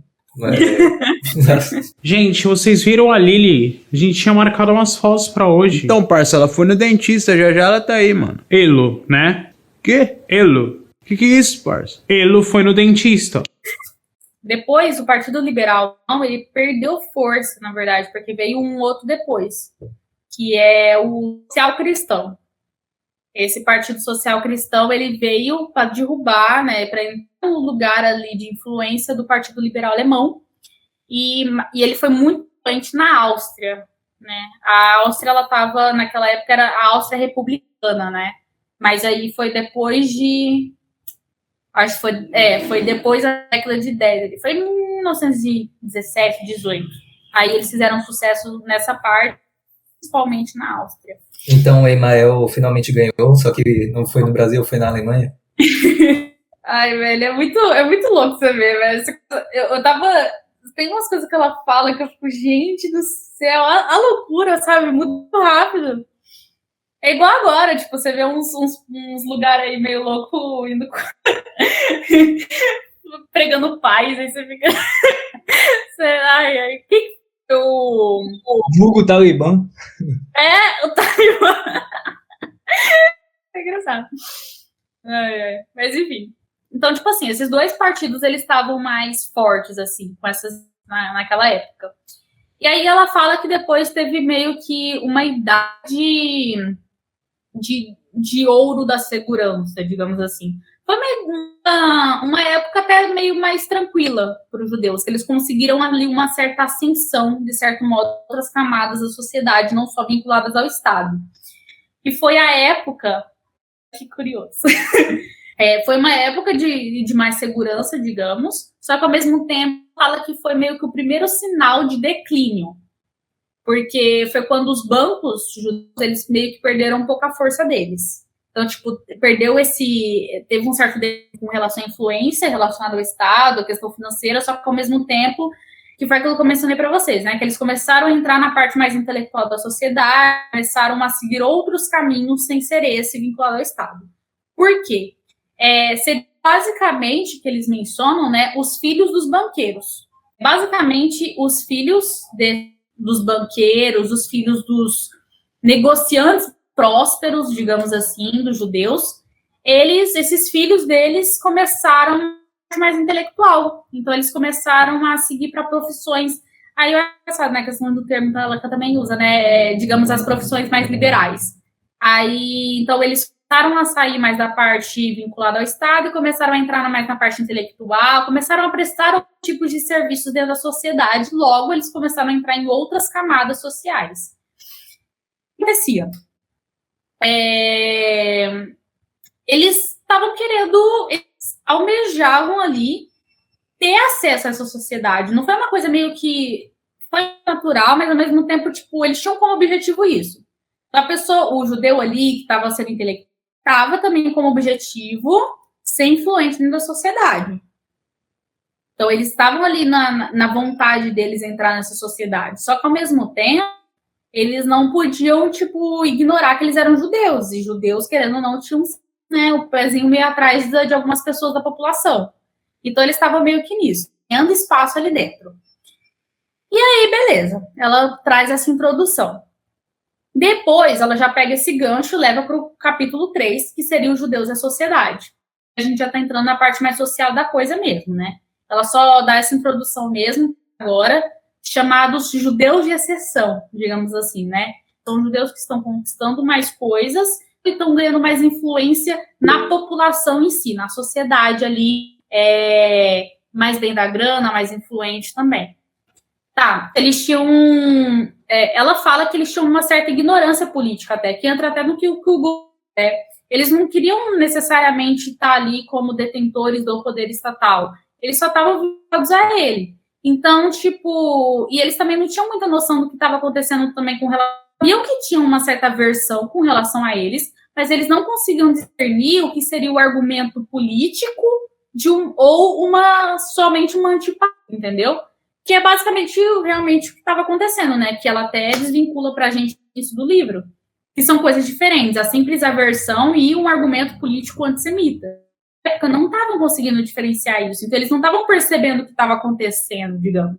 Gente, vocês viram a Lily? A gente tinha marcado umas fotos pra hoje. Então, parça, ela foi no dentista, já ela tá aí, mano. Elo, né? Quê? Elo. Que é isso, parça? Ele foi no dentista. Depois, o Partido Liberal, ele perdeu força, na verdade, porque veio um outro depois, que é o Social Cristão. Esse Partido Social Cristão, ele veio para derrubar, né, para entrar no lugar ali de influência do Partido Liberal Alemão, e ele foi muito influente na Áustria, né? A Áustria, ela estava, naquela época, era a Áustria republicana, né? Mas aí foi depois de... Acho que foi depois da década de 10. Foi em 1917, 18. Aí eles fizeram sucesso nessa parte, principalmente na Áustria. Então o Emael finalmente ganhou, só que não foi no Brasil, foi na Alemanha? Ai, velho, é muito louco você ver, velho. Eu tava... Tem umas coisas que ela fala que eu fico, gente do céu, a loucura, sabe? Muito rápido. É igual agora, tipo, você vê uns lugares aí meio louco indo pregando paz, aí você fica. Ai, que o vulgo Talibã. o Talibã. É engraçado. Ai. Mas enfim. Então, tipo assim, esses dois partidos, eles estavam mais fortes, assim, com essas naquela época. E aí ela fala que depois teve meio que uma idade de ouro da segurança, digamos assim. Foi uma época até meio mais tranquila para os judeus, que eles conseguiram ali uma certa ascensão, de certo modo, outras camadas da sociedade, não só vinculadas ao Estado. E foi a época... Que curioso. Foi uma época de mais segurança, digamos, só que ao mesmo tempo fala que foi meio que o primeiro sinal de declínio. Porque foi quando os bancos judeus, eles meio que perderam um pouco a força deles. Então, tipo, teve um certo com relação à influência relacionada ao Estado, à questão financeira, só que ao mesmo tempo, que foi aquilo que eu mencionei para vocês, né? Que eles começaram a entrar na parte mais intelectual da sociedade, começaram a seguir outros caminhos sem ser esse vinculado ao Estado. Por quê? Basicamente, que eles mencionam, né? Os filhos dos banqueiros. Basicamente, os filhos dos banqueiros, os filhos dos negociantes prósperos, digamos assim, dos judeus, esses filhos deles começaram mais intelectual, então eles começaram a seguir para profissões, aí eu acho, né, a questão do termo que ela também usa, né, digamos, as profissões mais liberais. Aí, então eles começaram a sair mais da parte vinculada ao Estado e começaram a entrar mais na parte intelectual, começaram a prestar outros tipos de serviços dentro da sociedade, logo eles começaram a entrar em outras camadas sociais. O que acontecia? Eles estavam querendo, eles almejavam ali ter acesso a essa sociedade. Não foi uma coisa meio que foi natural, mas ao mesmo tempo, tipo, eles tinham como objetivo isso. Então, o judeu ali que estava sendo intelectual, estava também como objetivo ser influente dentro da sociedade. Então, eles estavam ali na vontade deles entrar nessa sociedade. Só que, ao mesmo tempo, eles não podiam, tipo, ignorar que eles eram judeus. E judeus, querendo ou não, tinham, né, o pezinho meio atrás de algumas pessoas da população. Então, eles estavam meio que nisso, tendo espaço ali dentro. E aí, beleza. Ela traz essa introdução. Depois, ela já pega esse gancho e leva para o capítulo 3, que seria os judeus e a sociedade. A gente já está entrando na parte mais social da coisa mesmo, né? Ela só dá essa introdução mesmo, agora, chamados judeus de exceção, digamos assim, né? São judeus que estão conquistando mais coisas e estão ganhando mais influência na população em si, na sociedade ali, mais bem da grana, mais influente também. Tá, eles tinham... ela fala que eles tinham uma certa ignorância política até, que entra até no que o Google... Eles não queriam necessariamente estar ali como detentores do poder estatal. Eles só estavam vinculados a ele. Então, tipo... E eles também não tinham muita noção do que estava acontecendo também com relação... Sabiam que tinham uma certa aversão com relação a eles, mas eles não conseguiam discernir o que seria o argumento político ou somente uma antipatia, entendeu? Que é basicamente realmente o que estava acontecendo, né? Que ela até desvincula pra gente isso do livro. Que são coisas diferentes. A simples aversão e um argumento político antissemita. Na época não estavam conseguindo diferenciar isso. Então eles não estavam percebendo o que estava acontecendo, digamos.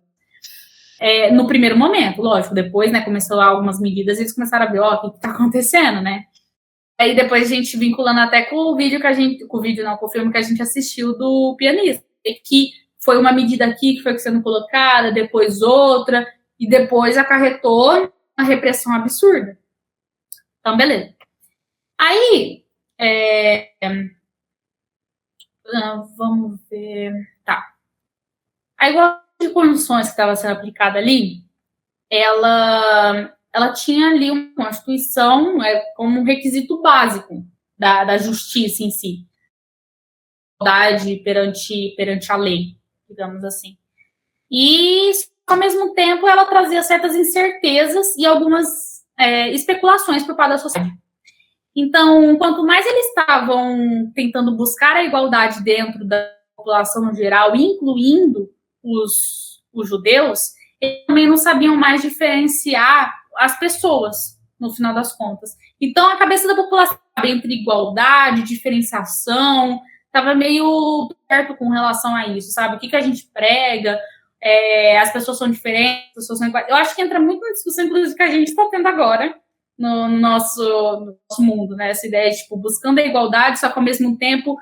No primeiro momento, lógico. Depois, né, começou algumas medidas e eles começaram a ver, o que está acontecendo, né? Aí depois a gente vinculando até com o vídeo que a gente... Com o vídeo não, com o filme que a gente assistiu do pianista. Que foi uma medida aqui que foi sendo colocada, depois outra, e depois acarretou uma repressão absurda. Então, beleza. Aí, vamos ver... Tá. A igualdade de condições que estava sendo aplicada ali, ela tinha ali uma Constituição como um requisito básico da justiça em si. Igualdade perante a lei, digamos assim. E, ao mesmo tempo, ela trazia certas incertezas e algumas especulações por parte da sociedade. Então, quanto mais eles estavam tentando buscar a igualdade dentro da população no geral, incluindo os judeus, eles também não sabiam mais diferenciar as pessoas, no final das contas. Então, a cabeça da população entre igualdade, diferenciação, estava meio perto com relação a isso, sabe? O que a gente prega, as pessoas são diferentes, as pessoas são iguais. Eu acho que entra muito na discussão, inclusive, que a gente está tendo agora no nosso mundo, né? Essa ideia de, tipo, buscando a igualdade, só que, ao mesmo tempo,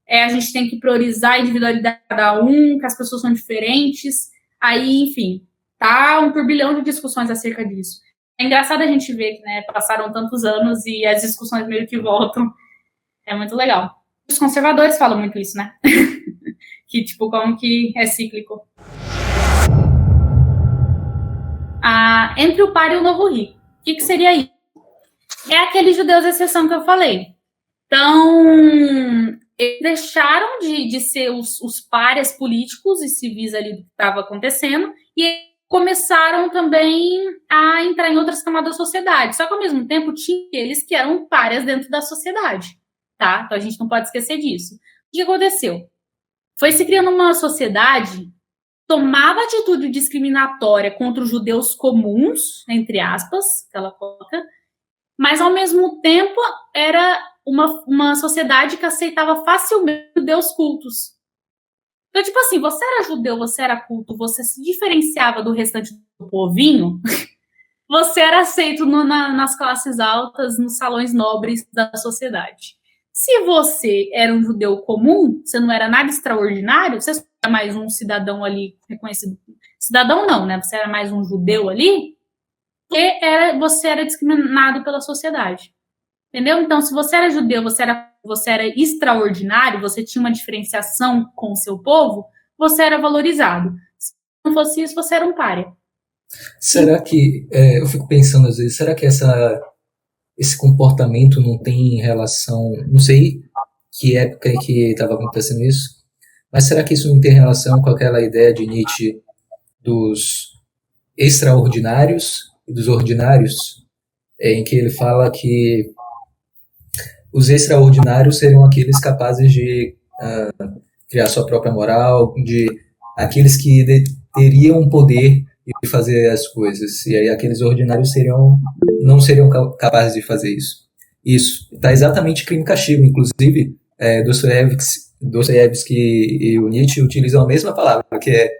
a gente tem que priorizar a individualidade de cada um, que as pessoas são diferentes. Aí, enfim, tá um turbilhão de discussões acerca disso. É engraçado a gente ver que, né, passaram tantos anos e as discussões meio que voltam. É muito legal. Os conservadores falam muito isso, né? Que, tipo, como que é cíclico. Entre o páreo e o novo rico. O que seria isso? É aqueles judeus de exceção que eu falei. Então, eles deixaram de ser os párias políticos e civis ali do que estava acontecendo e começaram também a entrar em outras camadas da sociedade. Só que, ao mesmo tempo, tinha eles que eram párias dentro da sociedade. Tá? Então, a gente não pode esquecer disso. O que aconteceu? Foi se criando uma sociedade que tomava atitude discriminatória contra os judeus comuns, entre aspas, que ela coloca, mas, ao mesmo tempo, era uma sociedade que aceitava facilmente judeus cultos. Então, tipo assim, você era judeu, você era culto, você se diferenciava do restante do povinho, você era aceito nas classes altas, nos salões nobres da sociedade. Se você era um judeu comum, você não era nada extraordinário, você era mais um cidadão ali reconhecido. Cidadão não, né? Você era mais um judeu ali, você era discriminado pela sociedade. Entendeu? Então, se você era judeu, você era extraordinário, você tinha uma diferenciação com o seu povo, você era valorizado. Se não fosse isso, você era um pária. Será que, eu fico pensando às vezes, será que esse comportamento não tem relação, não sei que época que estava acontecendo isso, mas será que isso não tem relação com aquela ideia de Nietzsche dos extraordinários e dos ordinários, em que ele fala que os extraordinários seriam aqueles capazes de criar sua própria moral, de aqueles que teriam o poder de fazer as coisas, e aí aqueles ordinários não seriam capazes de fazer isso. Isso está exatamente Crime e Castigo, inclusive Dostoiévski e o Nietzsche utilizam a mesma palavra, que é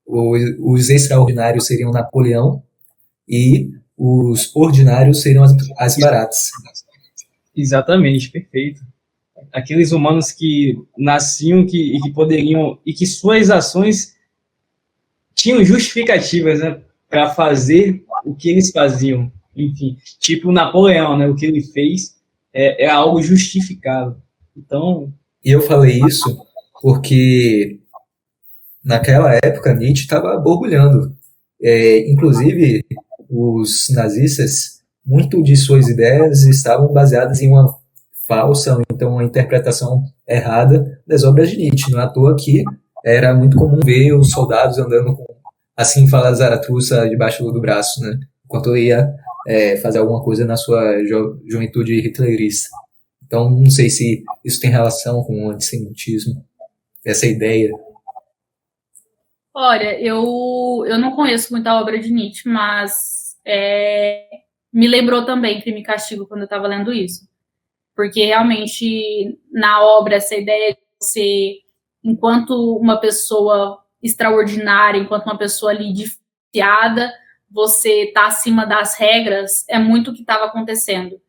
os extraordinários seriam Napoleão e os ordinários seriam as baratas. Exatamente, perfeito. Aqueles humanos que nasciam e que poderiam, e que suas ações tinham justificativas, né, para fazer o que eles faziam. Enfim, tipo Napoleão, né, o que ele fez é algo justificável. Então... E eu falei isso porque naquela época Nietzsche estava borbulhando. Inclusive, os nazistas, muito de suas ideias estavam baseadas em uma falsa, ou então uma interpretação errada das obras de Nietzsche. Não é à toa que era muito comum ver os soldados andando com, assim fala Zaratustra, debaixo do braço, né? Enquanto ia fazer alguma coisa na sua juventude hitlerista. Então, não sei se isso tem relação com o antissemitismo, essa ideia. Olha, eu não conheço muita obra de Nietzsche, mas me lembrou também Crime e Castigo quando eu estava lendo isso. Porque realmente, na obra, essa ideia de você, enquanto uma pessoa extraordinária, enquanto uma pessoa ali diferenciada, você está acima das regras, é muito o que estava acontecendo.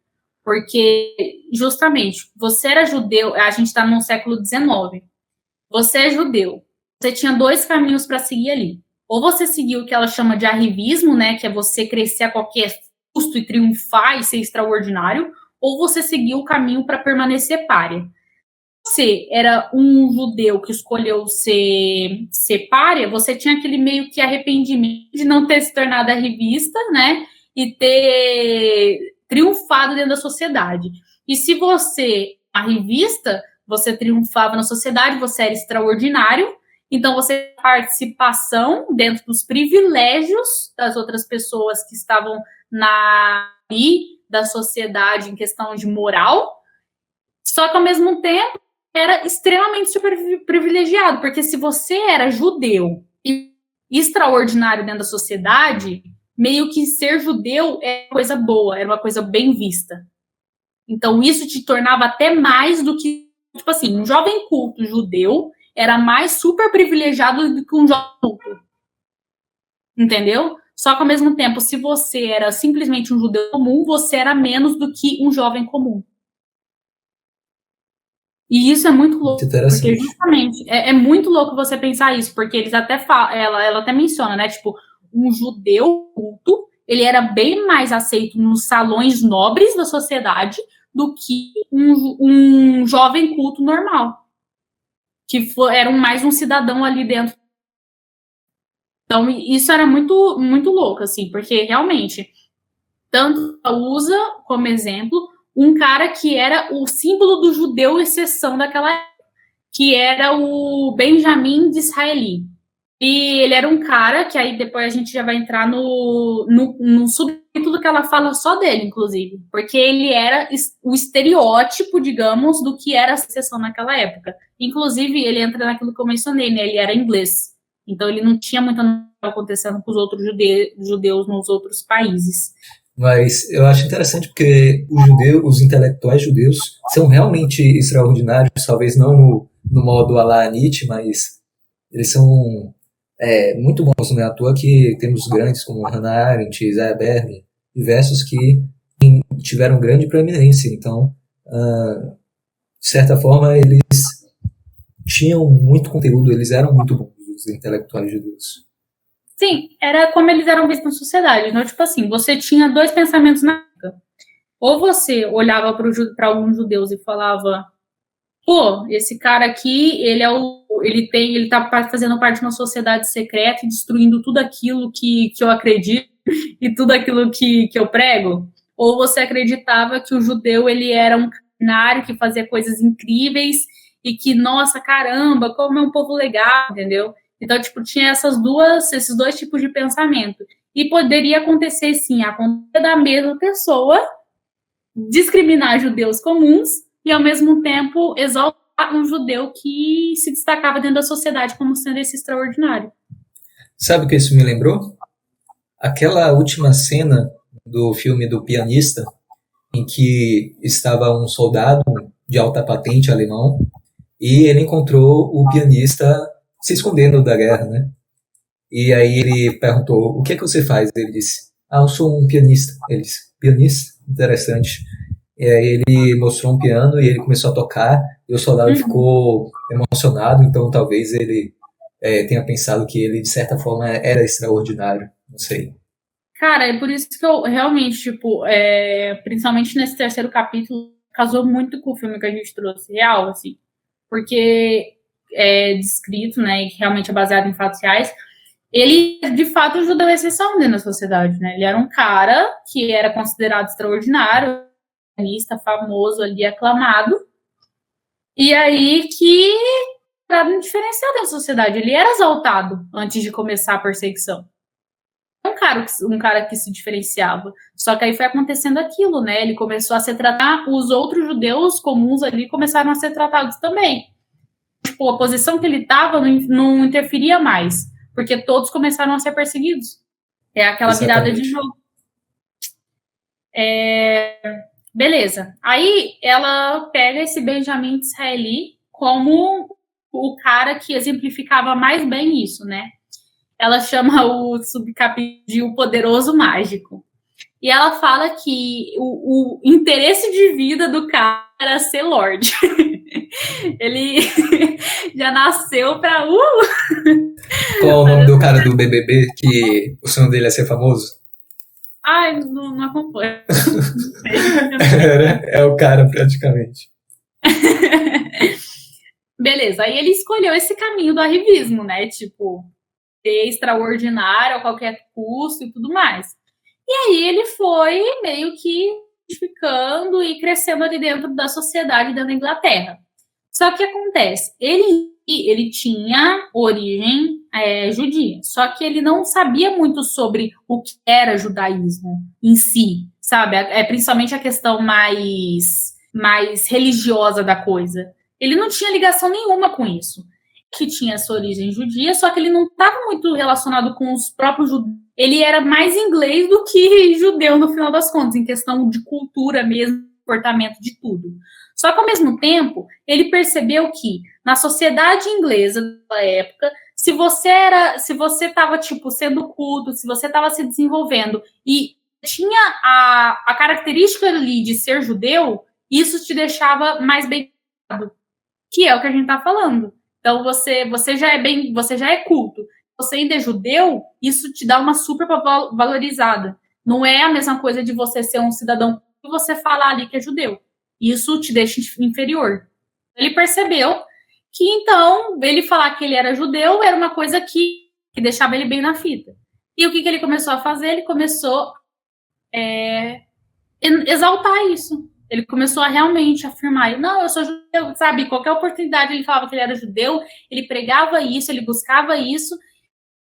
Porque, justamente, você era judeu, a gente está no século XIX, você é judeu, você tinha 2 caminhos para seguir ali. Ou você seguiu o que ela chama de arrivismo, né, que é você crescer a qualquer custo e triunfar e ser extraordinário, ou você seguiu o caminho para permanecer pária. Você era um judeu que escolheu ser pária, você tinha aquele meio que arrependimento de não ter se tornado arrivista, né, e ter triunfado dentro da sociedade. E se você, arrivista, você triunfava na sociedade, você era extraordinário, então você participação dentro dos privilégios das outras pessoas que estavam da sociedade em questão de moral, só que ao mesmo tempo era extremamente super privilegiado, porque se você era judeu e extraordinário dentro da sociedade, meio que ser judeu é coisa boa, era uma coisa bem vista. Então isso te tornava até mais do que, tipo assim, um jovem culto judeu era mais super privilegiado do que um jovem culto. Entendeu? Só que ao mesmo tempo, se você era simplesmente um judeu comum, você era menos do que um jovem comum. E isso é muito louco, porque justamente é muito louco você pensar isso, porque eles até falam, ela até menciona, né? Tipo, um judeu culto, ele era bem mais aceito nos salões nobres da sociedade do que um jovem culto normal, que era mais um cidadão ali dentro. Então, isso era muito, muito louco, assim, porque realmente, tanto usa como exemplo um cara que era o símbolo do judeu exceção daquela época, que era o Benjamin Disraeli. E ele era um cara que aí depois a gente já vai entrar no subtítulo que ela fala só dele, inclusive, porque ele era o estereótipo, digamos, do que era a exceção naquela época. Inclusive, ele entra naquilo que eu mencionei, né? Ele era inglês. Então, ele não tinha muito acontecendo com os outros judeus nos outros países. Mas eu acho interessante porque os intelectuais judeus são realmente extraordinários, talvez não no modo à la Nietzsche, mas eles são muito bons. Não é à toa que temos grandes como Hannah Arendt, Isaiah Berlin, diversos que tiveram grande preeminência. Então, de certa forma, eles tinham muito conteúdo, eles eram muito bons, os intelectuais judeus. Sim, era como eles eram vistos na sociedade. Então, tipo assim, você tinha 2 pensamentos na época. Ou você olhava para alguns judeus e falava, pô, esse cara aqui, ele tá fazendo parte de uma sociedade secreta e destruindo tudo aquilo que eu acredito e tudo aquilo que eu prego. Ou você acreditava que o judeu, ele era um canário que fazia coisas incríveis e que, nossa, caramba, como é um povo legal, entendeu? Então, tipo, tinha esses 2 tipos de pensamento. E poderia acontecer, sim, acontecer da mesma pessoa discriminar judeus comuns e, ao mesmo tempo, exaltar um judeu que se destacava dentro da sociedade como sendo esse extraordinário. Sabe o que isso me lembrou? Aquela última cena do filme do Pianista, em que estava um soldado de alta patente alemão e ele encontrou o pianista se escondendo da guerra, né? E aí ele perguntou, o que é que você faz? Ele disse, eu sou um pianista. Ele disse, pianista? Interessante. E aí ele mostrou um piano e ele começou a tocar e o soldado ficou emocionado, então talvez ele tenha pensado que ele, de certa forma, era extraordinário, não sei. Cara, é por isso que eu realmente, tipo, principalmente nesse 3º capítulo, casou muito com o filme que a gente trouxe, real, assim, porque é descrito, né, e realmente é baseado em fatos reais, ele, de fato, o judeu é exceção dentro da sociedade, né, ele era um cara que era considerado extraordinário, pianista famoso ali, aclamado, e aí que era um diferencial da sociedade, ele era exaltado antes de começar a perseguição. Um cara que se diferenciava. Só que aí foi acontecendo aquilo, né? Ele começou a ser tratado, os outros judeus comuns ali começaram a ser tratados também. Tipo, a posição que ele estava não interferia mais, porque todos começaram a ser perseguidos. É aquela virada de jogo. Beleza. Aí ela pega esse Benjamin Disraeli como o cara que exemplificava mais bem isso, né? Ela chama o subcapítulo de O Poderoso Mágico. E ela fala que o interesse de vida do cara era ser Lorde. Ele já nasceu pra... Qual o nome do cara do BBB que o sonho dele é ser famoso? Ai, não acompanho. É o cara, praticamente. Beleza, aí ele escolheu esse caminho do arrivismo, né? Tipo, ser extraordinário a qualquer custo e tudo mais. E aí ele foi meio que ficando e crescendo ali dentro da sociedade dentro da Inglaterra. Só que acontece, ele tinha origem judia, só que ele não sabia muito sobre o que era judaísmo em si, sabe? Principalmente a questão mais religiosa da coisa. Ele não tinha ligação nenhuma com isso. Que tinha sua origem judia, só que ele não estava muito relacionado com os próprios judeus. Ele era mais inglês do que judeu, no final das contas, em questão de cultura mesmo, comportamento, de tudo. Só que, ao mesmo tempo, ele percebeu que, na sociedade inglesa da época, se você estava, tipo, sendo culto, se você estava se desenvolvendo e tinha a característica ali de ser judeu, isso te deixava mais bem, que é o que a gente está falando. Então, você já é culto. Você ainda é judeu, isso te dá uma super valorizada. Não é a mesma coisa de você ser um cidadão e você falar ali que é judeu. Isso te deixa inferior. Ele percebeu que, então, ele falar que ele era judeu era uma coisa que deixava ele bem na fita. E o que ele começou a fazer? Ele começou a exaltar isso. Ele começou a realmente afirmar, não, eu sou judeu, sabe? Qualquer oportunidade ele falava que ele era judeu, ele pregava isso, ele buscava isso,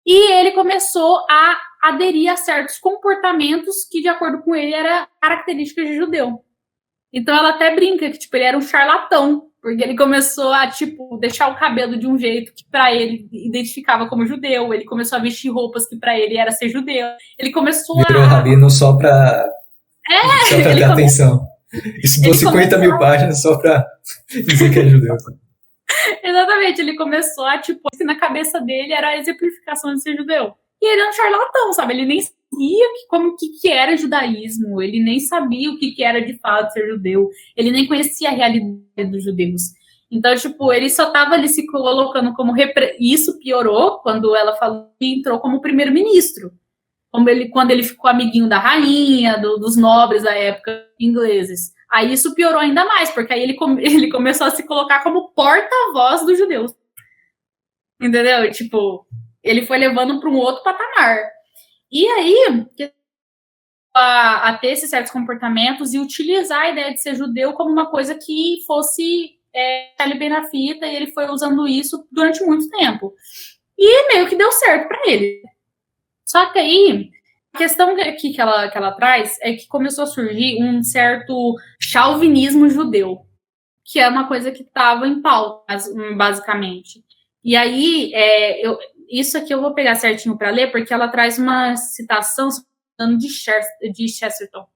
e ele começou a aderir a certos comportamentos que, de acordo com ele, eram características de judeu. Então ela até brinca que, tipo, ele era um charlatão, porque ele começou a, tipo, deixar o cabelo de um jeito que para ele identificava como judeu, ele começou a vestir roupas que para ele era ser judeu, ele começou Virou rabino só pra ter atenção. Estudou 50 mil páginas só pra dizer que é judeu. Exatamente, ele começou a, tipo, assim, na cabeça dele era a exemplificação de ser judeu. E ele era um charlatão, sabe? Ele nem sabia o que era judaísmo, ele nem sabia o que era de fato ser judeu, ele nem conhecia a realidade dos judeus. Então, tipo, ele só estava ali se colocando como... Isso piorou quando ela falou que entrou como primeiro-ministro. Quando ele ficou amiguinho da rainha, dos nobres da época ingleses. Aí isso piorou ainda mais, porque aí ele começou a se colocar como porta-voz dos judeus. Entendeu? Tipo, ele foi levando para um outro patamar. E aí, a ter esses certos comportamentos e utilizar a ideia de ser judeu como uma coisa que fosse ele bem na fita, e ele foi usando isso durante muito tempo. E meio que deu certo para ele. Só que aí, a questão aqui que ela traz é que começou a surgir um certo chauvinismo judeu, que é uma coisa que estava em pauta, basicamente. E aí, isso aqui eu vou pegar certinho para ler, porque ela traz uma citação de Chesterton.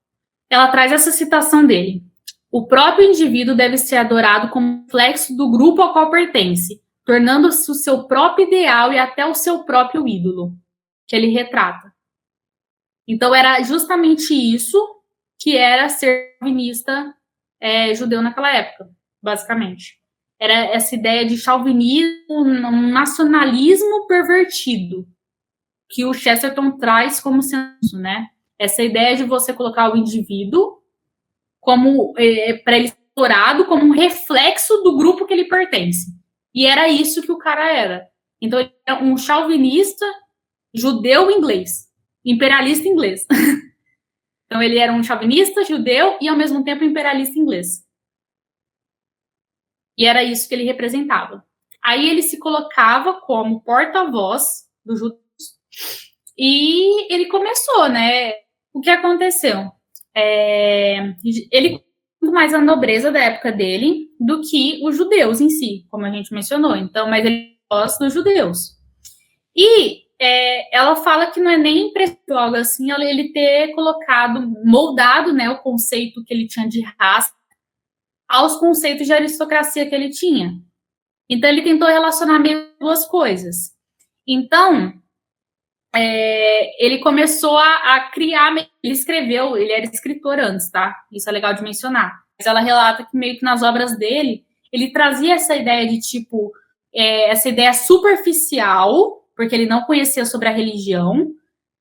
Ela traz essa citação dele. O próprio indivíduo deve ser adorado como reflexo do grupo ao qual pertence, tornando-se o seu próprio ideal e até o seu próprio ídolo, que ele retrata. Então, era justamente isso que era ser chauvinista judeu naquela época, basicamente. Era essa ideia de chauvinismo, um nacionalismo pervertido, que o Chesterton traz como senso, né? Essa ideia de você colocar o indivíduo como para ele ser adorado como um reflexo do grupo que ele pertence. E era isso que o cara era. Então, ele era um chauvinista judeu inglês, imperialista inglês. Então, ele era um chauvinista judeu e, ao mesmo tempo, imperialista inglês. E era isso que ele representava. Aí ele se colocava como porta-voz dos judeus e ele começou, né? O que aconteceu? Ele muito mais a nobreza da época dele do que os judeus em si, como a gente mencionou. Então, mas ele gosta dos judeus. E ela fala que não é nem impressionante assim ele ter moldado, né, o conceito que ele tinha de raça aos conceitos de aristocracia que ele tinha. Então, ele tentou relacionar meio duas coisas. Então, ele começou a criar, ele escreveu, ele era escritor antes, tá? Isso é legal de mencionar. Mas ela relata que meio que nas obras dele, ele trazia essa ideia de tipo, essa ideia superficial, porque ele não conhecia sobre a religião,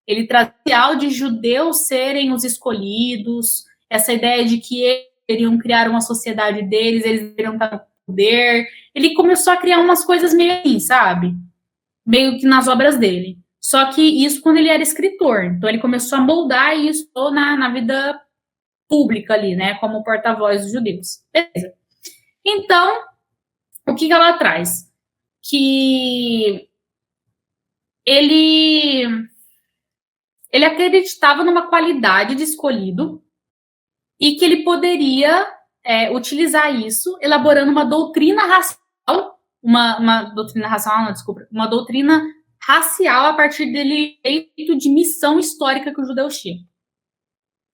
ele trazia de judeus serem os escolhidos, essa ideia de que eles deveriam criar uma sociedade deles, eles deveriam estar no poder. Ele começou a criar umas coisas meio assim, sabe? Meio que nas obras dele. Só que isso quando ele era escritor. Então ele começou a moldar isso na vida pública ali, né? Como porta-voz dos judeus. Beleza. Então, o que ela traz? Que ele acreditava numa qualidade de escolhido e que ele poderia utilizar isso elaborando uma doutrina racial, uma doutrina racial, não, desculpa, uma doutrina racial a partir dele feito de missão histórica que os judeus tinham.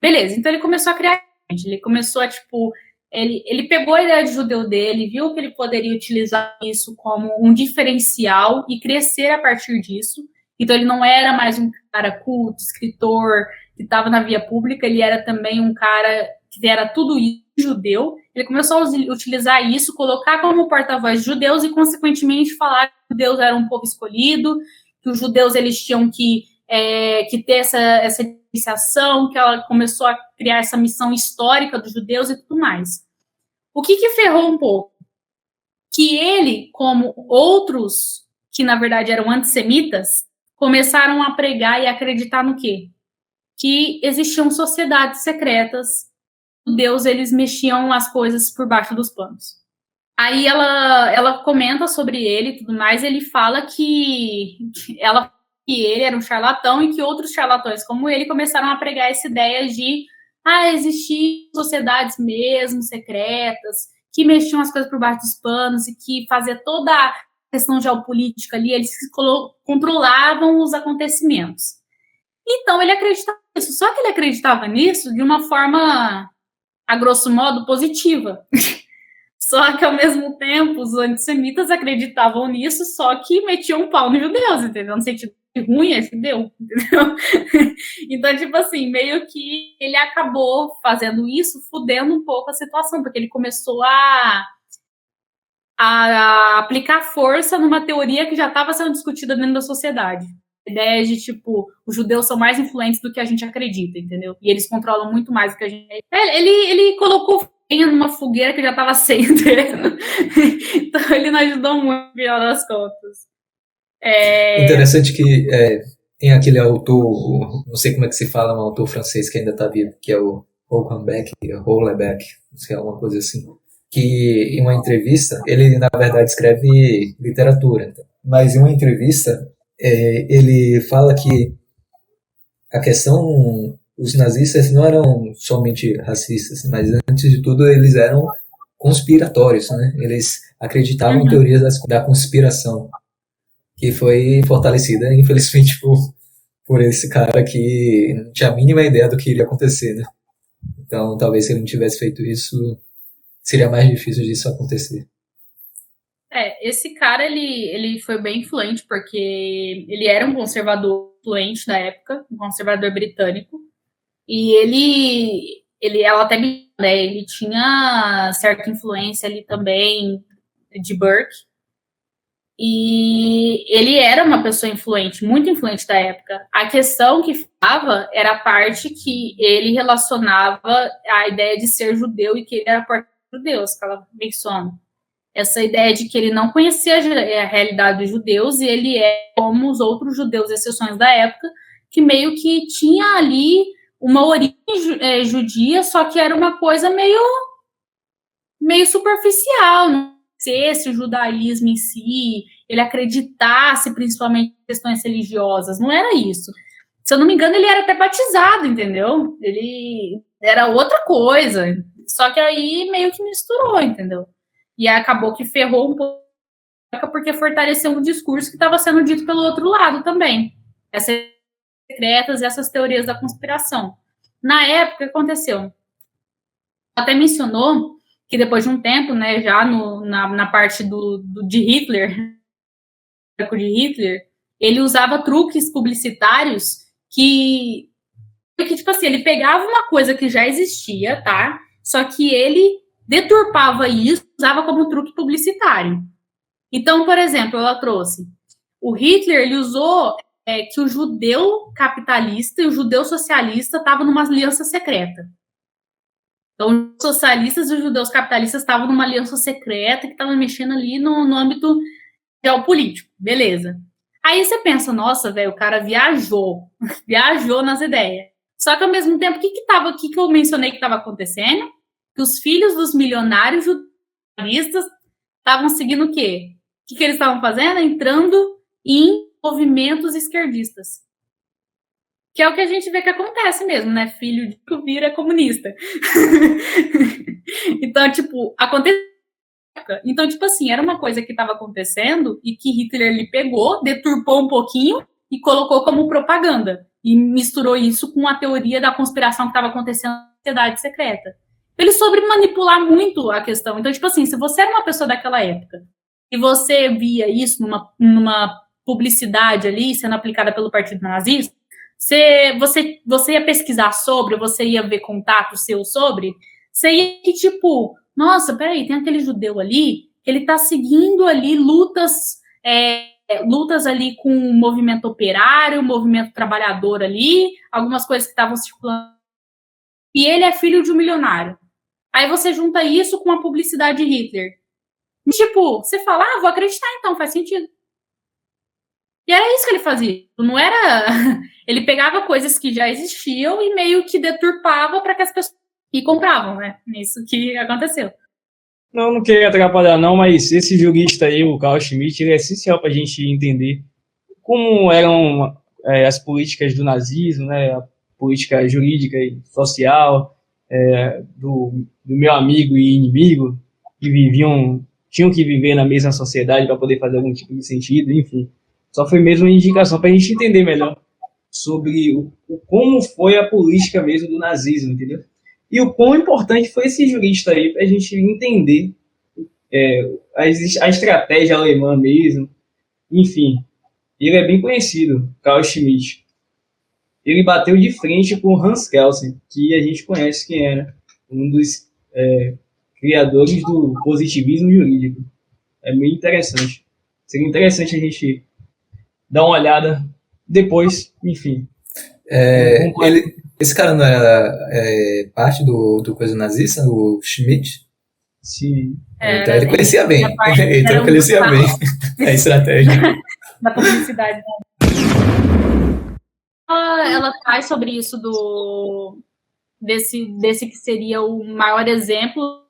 Beleza, então ele começou a criar, ele começou a, tipo, ele pegou a ideia de judeu dele, viu que ele poderia utilizar isso como um diferencial e crescer a partir disso. Então ele não era mais um cara culto, escritor, que estava na via pública, ele era também um cara que era tudo isso, judeu. Ele começou a utilizar isso, colocar como porta-voz de judeus e, consequentemente, falar que os judeus eram um povo escolhido, que os judeus eles tinham que ter essa iniciação, que ela começou a criar essa missão histórica dos judeus e tudo mais. O que ferrou um pouco? Que ele, como outros que, na verdade, eram antissemitas, começaram a pregar e acreditar no quê? Que existiam sociedades secretas, os judeus, eles mexiam as coisas por baixo dos panos. Aí ela comenta sobre ele e tudo mais, ele fala que ele era um charlatão e que outros charlatões como ele começaram a pregar essa ideia de existiam sociedades mesmo, secretas, que mexiam as coisas por baixo dos panos e que fazia toda a questão geopolítica ali, eles controlavam os acontecimentos. Então, ele acreditava nisso. Só que ele acreditava nisso de uma forma, a grosso modo, positiva. Só que, ao mesmo tempo, os antissemitas acreditavam nisso, só que metiam um pau nos judeus, entendeu? No sentido ruim é judeu, entendeu? Então, tipo assim, meio que ele acabou fazendo isso, fudendo um pouco a situação, porque ele começou a aplicar força numa teoria que já estava sendo discutida dentro da sociedade. A ideia de, tipo, os judeus são mais influentes do que a gente acredita, entendeu? E eles controlam muito mais do que a gente... Ele colocou numa fogueira que já estava acesa. Então, ele não ajudou muito, no final das contas. Interessante que tem aquele autor, não sei como é que se fala, um autor francês que ainda está vivo, que é o Hollenbeck, não sei, alguma coisa assim, que em uma entrevista, ele na verdade escreve literatura, mas em uma entrevista ele fala que a questão, os nazistas não eram somente racistas, mas antes de tudo eles eram conspiratórios, né? Eles acreditavam em teorias da conspiração, que foi fortalecida, infelizmente, por esse cara que não tinha a mínima ideia do que iria acontecer, né? Então, talvez se ele não tivesse feito isso, seria mais difícil disso acontecer. Esse cara, ele foi bem influente, porque ele era um conservador influente da época, um conservador britânico, e ela até, né, ele tinha certa influência ali também de Burke, e ele era uma pessoa influente, muito influente da época. A questão que ficava era a parte que ele relacionava a ideia de ser judeu e que ele era porta-judeus, que ela menciona. Essa ideia de que ele não conhecia a realidade dos judeus e ele como os outros judeus, exceções da época, que meio que tinha ali uma origem judia, só que era uma coisa meio superficial, não sei se o judaísmo em si, ele acreditasse principalmente em questões religiosas, não era isso. Se eu não me engano, ele era até batizado, entendeu? Ele era outra coisa, só que aí meio que misturou, entendeu? E acabou que ferrou um pouco, porque fortaleceu um discurso que estava sendo dito pelo outro lado também. Essas secretas e essas teorias da conspiração. Na época, o que aconteceu? Até mencionou que depois de um tempo, né, já na parte de Hitler, ele usava truques publicitários que tipo assim, ele pegava uma coisa que já existia, tá? Só que ele deturpava isso, usava como truque publicitário. Então, por exemplo, ela trouxe o Hitler, ele usou que o judeu capitalista e o judeu socialista estavam numa aliança secreta. Então, os socialistas e os judeus capitalistas estavam numa aliança secreta que estava mexendo ali no âmbito geopolítico. Beleza. Aí você pensa, nossa, velho, o cara viajou nas ideias. Só que, ao mesmo tempo, o que eu mencionei que estava acontecendo? Que os filhos dos milionários judaístas estavam seguindo o quê? O que eles estavam fazendo? Entrando em movimentos esquerdistas. Que é o que a gente vê que acontece mesmo, né? Filho de que vira comunista. Então, tipo, aconteceu. Então, tipo assim, era uma coisa que estava acontecendo e que Hitler ele pegou, deturpou um pouquinho e colocou como propaganda. E misturou isso com a teoria da conspiração que estava acontecendo na sociedade secreta. Ele soube manipular muito a questão. Então, tipo assim, se você era uma pessoa daquela época e você via isso numa publicidade ali sendo aplicada pelo partido nazista, você ia pesquisar sobre, você ia ver contatos seus sobre, você ia que, tipo, nossa, peraí, tem aquele judeu ali, que ele tá seguindo ali lutas ali com o movimento operário, o movimento trabalhador ali, algumas coisas que estavam circulando. E ele é filho de um milionário. Aí você junta isso com a publicidade de Hitler. E, tipo, você fala, vou acreditar então, faz sentido. E era isso que ele fazia. Não era... Ele pegava coisas que já existiam e meio que deturpava para que as pessoas compravam, né? Isso que aconteceu. Não queria atrapalhar não, mas esse jurista aí, o Carl Schmitt, ele é essencial para a gente entender como eram as políticas do nazismo, né? A política jurídica e social do meu amigo e inimigo, que tinham que viver na mesma sociedade para poder fazer algum tipo de sentido, enfim. Só foi mesmo uma indicação para a gente entender melhor sobre como foi a política mesmo do nazismo, entendeu? E o quão importante foi esse jurista aí para a gente entender a estratégia alemã mesmo. Enfim, ele é bem conhecido, Carl Schmitt. Ele bateu de frente com Hans Kelsen, que a gente conhece quem era, um dos criadores do positivismo jurídico. É meio interessante. Seria interessante a gente dar uma olhada depois, enfim. Esse cara não era parte do coisa nazista, o Schmidt? Sim. Então ele conhecia bem. Então ele conhecia bem a estratégia. Da publicidade. Ela traz sobre isso desse que seria o maior exemplo.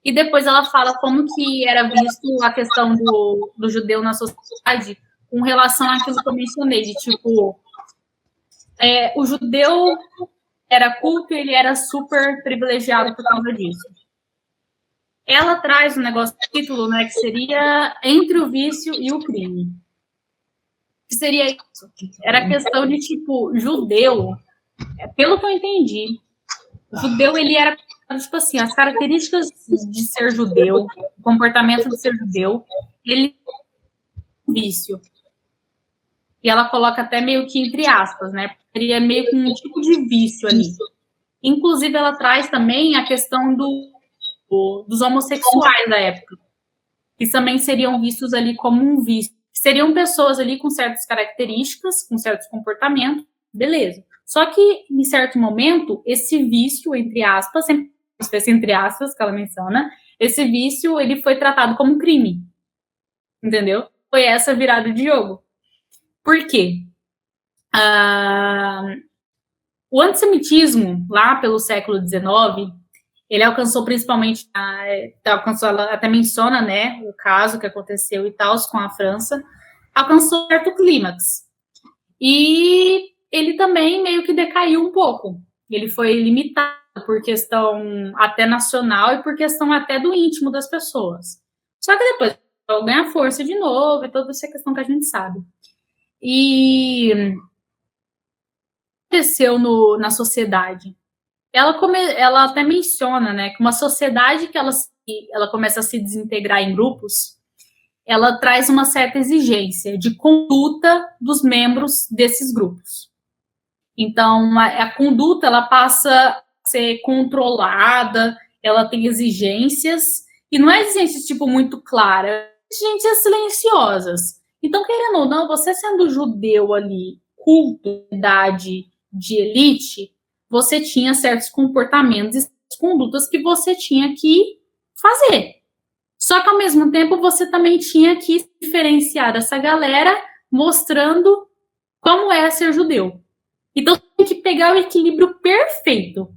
E depois ela fala como que era visto a questão do judeu na sociedade com relação àquilo que eu mencionei, de tipo, o judeu era culto e ele era super privilegiado por causa disso. Ela traz um negócio do título, né, que seria Entre o Vício e o Crime. Que seria isso? Era a questão de, tipo, judeu, pelo que eu entendi, o judeu, ele era, tipo assim, as características de ser judeu, o comportamento de ser judeu, ele é um vício. E ela coloca até meio que entre aspas, né? Seria meio que um tipo de vício ali. Inclusive, ela traz também a questão dos homossexuais da época, que também seriam vistos ali como um vício. Seriam pessoas ali com certas características, com certos comportamentos, beleza. Só que, em certo momento, esse vício, entre aspas, sempre entre aspas, que ela menciona, esse vício, ele foi tratado como um crime. Entendeu? Foi essa virada de jogo. Por quê? O antissemitismo, lá pelo século XIX, ele alcançou principalmente, ela até menciona, né, o caso que aconteceu e tal, com a França, alcançou um certo clímax. E ele também meio que decaiu um pouco. Ele foi limitado por questão até nacional e por questão até do íntimo das pessoas. Só que depois ganha força de novo, é toda essa questão que a gente sabe. E aconteceu na sociedade. Ela até menciona, né, que uma sociedade que ela começa a se desintegrar em grupos, ela traz uma certa exigência de conduta dos membros desses grupos. Então, a conduta, ela passa a ser controlada, ela tem exigências, e não é exigências, tipo, muito claras, exigências silenciosas. Então, querendo ou não, você sendo judeu ali, culto, idade de elite, você tinha certos comportamentos e condutas que você tinha que fazer. Só que, ao mesmo tempo, você também tinha que diferenciar essa galera, mostrando como é ser judeu. Então, você tem que pegar o equilíbrio perfeito.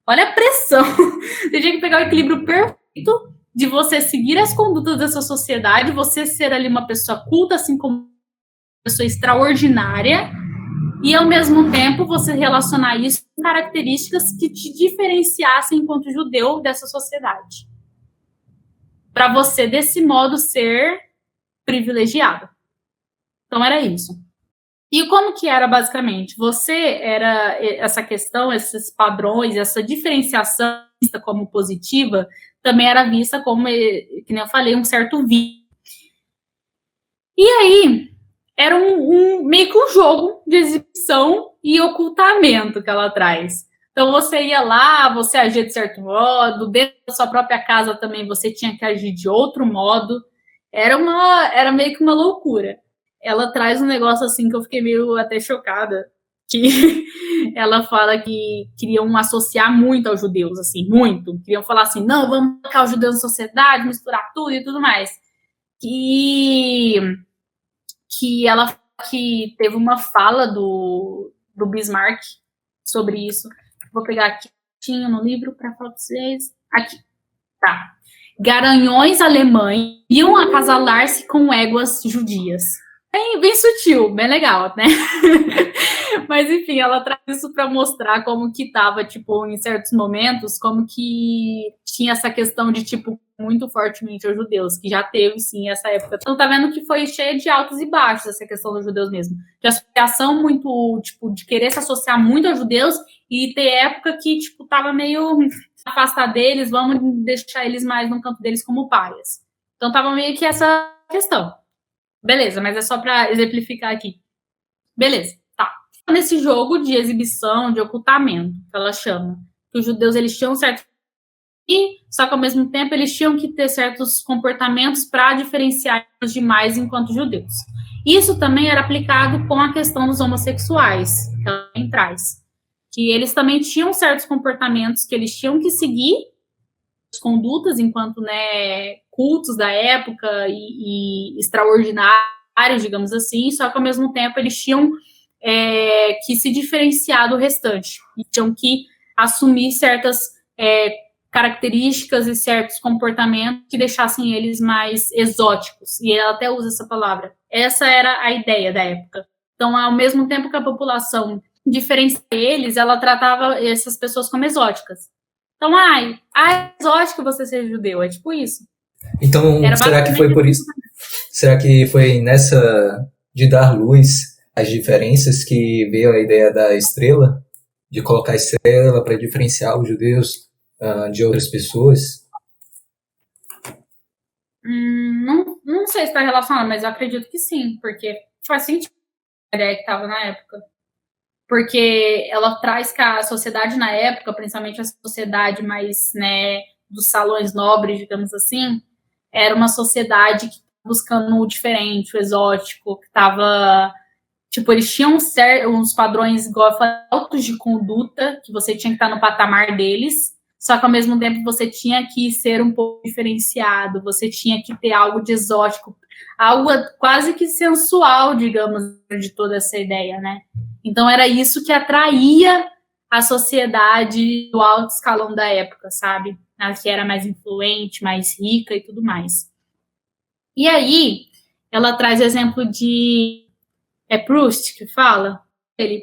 Olha a pressão. Você tem que pegar o equilíbrio perfeito de você seguir as condutas dessa sociedade, você ser ali uma pessoa culta, assim como uma pessoa extraordinária, e, ao mesmo tempo, você relacionar isso com características que te diferenciassem enquanto judeu dessa sociedade. Para você, desse modo, ser privilegiado. Então, era isso. E como que era, basicamente? Você era essa questão, esses padrões, essa diferenciação vista como positiva, também era vista como, que nem eu falei, um certo vício. E aí, era meio que um jogo de exibição e ocultamento que ela traz. Então, você ia lá, você agia de certo modo, dentro da sua própria casa também você tinha que agir de outro modo. Era meio que uma loucura. Ela traz um negócio assim que eu fiquei meio até chocada, que ela fala que queriam associar muito aos judeus, assim, muito. Queriam falar assim, não, vamos colocar os judeus na sociedade, misturar tudo e tudo mais. Que ela que teve uma fala do Bismarck sobre isso. Vou pegar aqui, tinha no livro para falar para vocês. Aqui, tá. Garanhões alemães iam acasalar-se com éguas judias. Bem sutil, bem legal, né? Mas, enfim, ela traz isso para mostrar como que tava, tipo, em certos momentos, como que tinha essa questão de, tipo, muito fortemente aos judeus, que já teve, sim, essa época. Então, tá vendo que foi cheia de altos e baixos, essa questão dos judeus mesmo. De associação muito, tipo, de querer se associar muito aos judeus e ter época que, tipo, tava meio afastar deles, vamos deixar eles mais no campo deles como párias. Então, tava meio que essa questão. Beleza, mas é só para exemplificar aqui. Beleza, tá. Nesse jogo de exibição, de ocultamento, que ela chama, que os judeus eles tinham certo só que ao mesmo tempo eles tinham que ter certos comportamentos para diferenciar os demais enquanto judeus. Isso também era aplicado com a questão dos homossexuais, que ela também traz. Que eles também tinham certos comportamentos que eles tinham que seguir, as condutas enquanto, né, cultos da época e extraordinários, digamos assim, só que ao mesmo tempo eles tinham que se diferenciar do restante, e tinham que assumir certas características e certos comportamentos que deixassem eles mais exóticos, e ela até usa essa palavra. Essa era a ideia da época. Então, ao mesmo tempo que a população diferencia eles, ela tratava essas pessoas como exóticas. Então, exótico você ser judeu, é tipo isso. Então, será que foi por isso? Será que foi nessa de dar luz às diferenças que veio a ideia da estrela? De colocar a estrela para diferenciar os judeus de outras pessoas? Não sei se está relacionado, mas eu acredito que sim, porque faz sentido a ideia que estava na época. Porque ela traz que a sociedade na época, principalmente a sociedade mais, né, dos salões nobres, digamos assim, era uma sociedade que buscando o diferente, o exótico, que estava... Tipo, eles tinham uns padrões, igual eu falei, altos de conduta, que você tinha que estar no patamar deles, só que ao mesmo tempo você tinha que ser um pouco diferenciado, você tinha que ter algo de exótico, algo quase que sensual, digamos, de toda essa ideia, né? Então era isso que atraía a sociedade do alto escalão da época, sabe? A que era mais influente, mais rica e tudo mais. E aí, ela traz exemplo de... Proust que fala?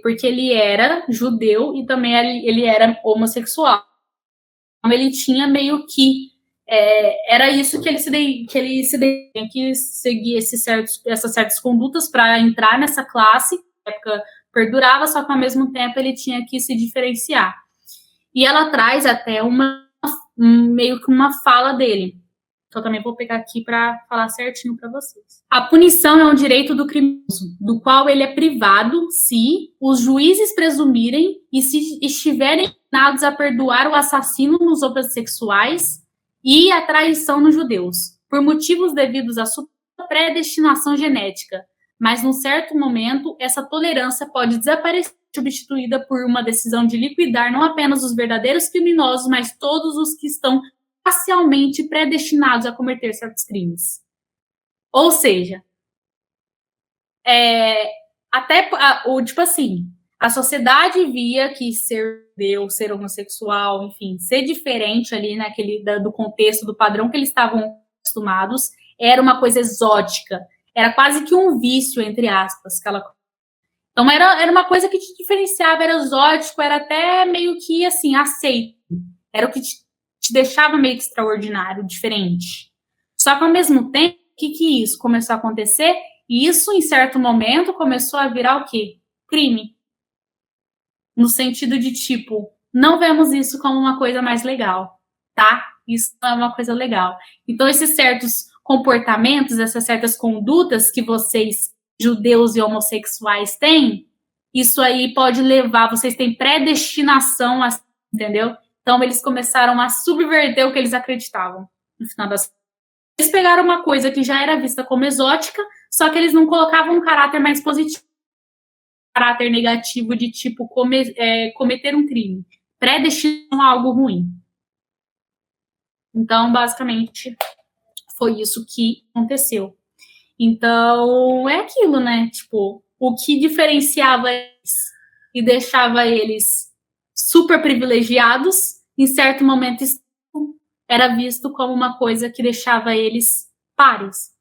Porque ele era judeu e também ele era homossexual. Então, ele tinha meio que... era isso que ele tinha que seguir essas certas condutas para entrar nessa classe. Na época perdurava, só que ao mesmo tempo ele tinha que se diferenciar. E ela traz até meio que uma fala dele, Eu também vou pegar aqui para falar certinho para vocês. A punição é um direito do criminoso, do qual ele é privado se os juízes presumirem e se estiverem inclinados a perdoar o assassino nos homossexuais e a traição nos judeus, por motivos devidos à sua predestinação genética. Mas, num certo momento, essa tolerância pode desaparecer, substituída por uma decisão de liquidar não apenas os verdadeiros criminosos, mas todos os que estão parcialmente predestinados a cometer certos crimes. Ou seja, tipo assim, a sociedade via que ser judeu, ser homossexual, enfim, ser diferente ali do contexto, do padrão que eles estavam acostumados, era uma coisa exótica. Era quase que um vício, entre aspas. Então, era uma coisa que te diferenciava, era exótico, era até meio que, assim, aceito. Era o que te deixava meio que extraordinário, diferente. Só que, ao mesmo tempo, o que isso começou a acontecer? E isso, em certo momento, começou a virar o quê? Crime. No sentido de, tipo, não vemos isso como uma coisa mais legal, tá? Isso não é uma coisa legal. Então, esses certos comportamentos, essas certas condutas que vocês, judeus e homossexuais, têm, isso aí pode levar, vocês têm predestinação, entendeu? Então, eles começaram a subverter o que eles acreditavam, no final das contas. Eles pegaram uma coisa que já era vista como exótica, só que eles não colocavam um caráter mais positivo, um caráter negativo de, tipo, cometer um crime. Predestinam a algo ruim. Então, basicamente, foi isso que aconteceu. Então, é aquilo, né? Tipo, o que diferenciava eles e deixava eles super privilegiados, em certo momento era visto como uma coisa que deixava eles pares.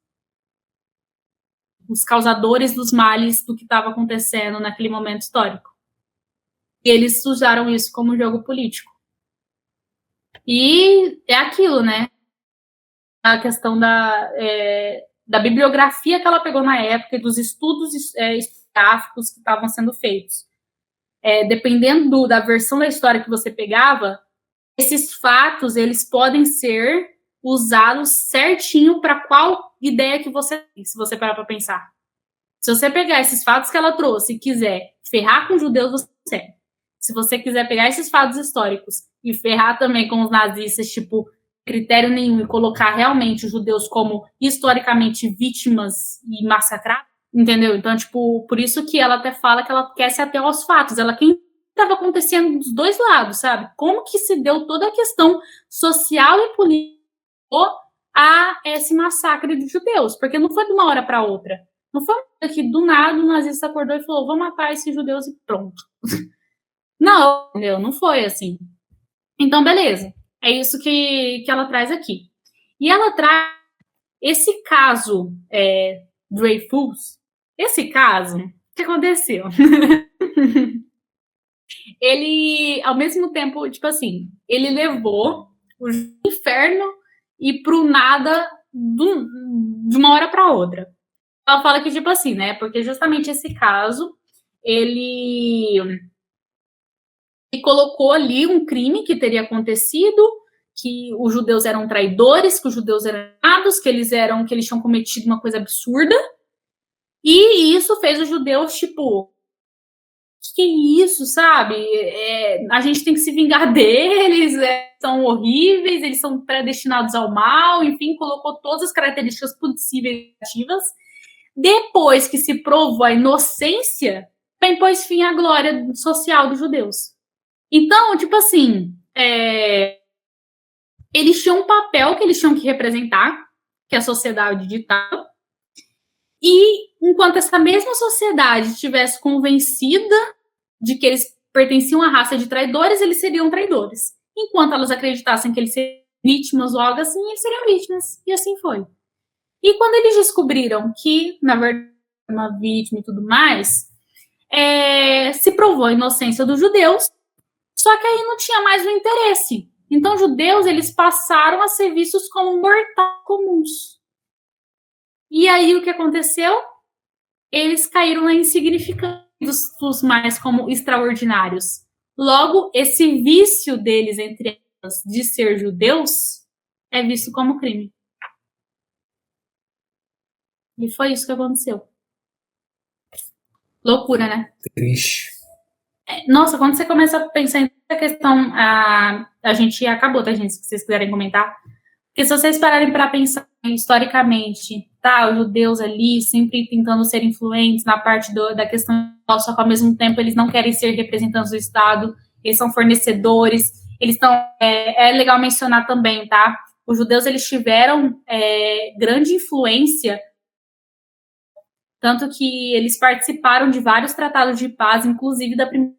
Os causadores dos males do que estava acontecendo naquele momento histórico. E eles usaram isso como jogo político. E é aquilo, né? A questão da bibliografia que ela pegou na época e dos estudos historiográficos que estavam sendo feitos. Dependendo da versão da história que você pegava, esses fatos, eles podem ser usados certinho para qual ideia que você tem, se você parar para pensar. Se você pegar esses fatos que ela trouxe e quiser ferrar com os judeus, você consegue. Se você quiser pegar esses fatos históricos e ferrar também com os nazistas, tipo, critério nenhum, e colocar realmente os judeus como historicamente vítimas e massacrados, entendeu? Então, tipo, por isso que ela até fala que ela quer se ater aos fatos. Ela quer estava acontecendo dos dois lados, sabe? Como que se deu toda a questão social e política a esse massacre de judeus? Porque não foi de uma hora para outra. Não foi que do nada o nazista acordou e falou, vou matar esses judeus e pronto. Não, entendeu? Não foi assim. Então, beleza. É isso que ela traz aqui. E ela traz esse caso Dreyfus. Esse caso, o que aconteceu? Ele, ao mesmo tempo, tipo assim, ele levou o inferno e pro nada de uma hora para outra. Ela fala que, tipo assim, né? Porque justamente esse caso, ele colocou ali um crime que teria acontecido, que os judeus eram traidores, que os judeus eram errados, que eles tinham cometido uma coisa absurda. E isso fez os judeus, tipo, que é isso, sabe? A gente tem que se vingar deles, são horríveis, eles são predestinados ao mal, enfim, colocou todas as características possíveis negativas. Depois que se provou a inocência, pôs fim à glória social dos judeus. Então, tipo assim, eles tinham um papel que eles tinham que representar, que a sociedade ditava, e enquanto essa mesma sociedade estivesse convencida de que eles pertenciam à raça de traidores, eles seriam traidores. Enquanto elas acreditassem que eles seriam vítimas ou algo assim, eles seriam vítimas. E assim foi. E quando eles descobriram que, na verdade, uma vítima e tudo mais, se provou a inocência dos judeus, só que aí não tinha mais o interesse. Então, os judeus, eles passaram a ser vistos como mortais comuns. E aí, o que aconteceu? Eles caíram na insignificância dos mais como extraordinários. Logo, esse vício deles, entre elas, de ser judeus, é visto como crime. E foi isso que aconteceu. Loucura, né? Triste. Nossa, quando você começa a pensar nessa questão, a gente acabou, tá, gente? Se vocês quiserem comentar. Porque se vocês pararem para pensar historicamente, tá, os judeus ali sempre tentando ser influentes na parte da questão, só que ao mesmo tempo eles não querem ser representantes do Estado, eles são fornecedores, eles estão, é legal mencionar também, tá, os judeus eles tiveram grande influência, tanto que eles participaram de vários tratados de paz, inclusive da primeira.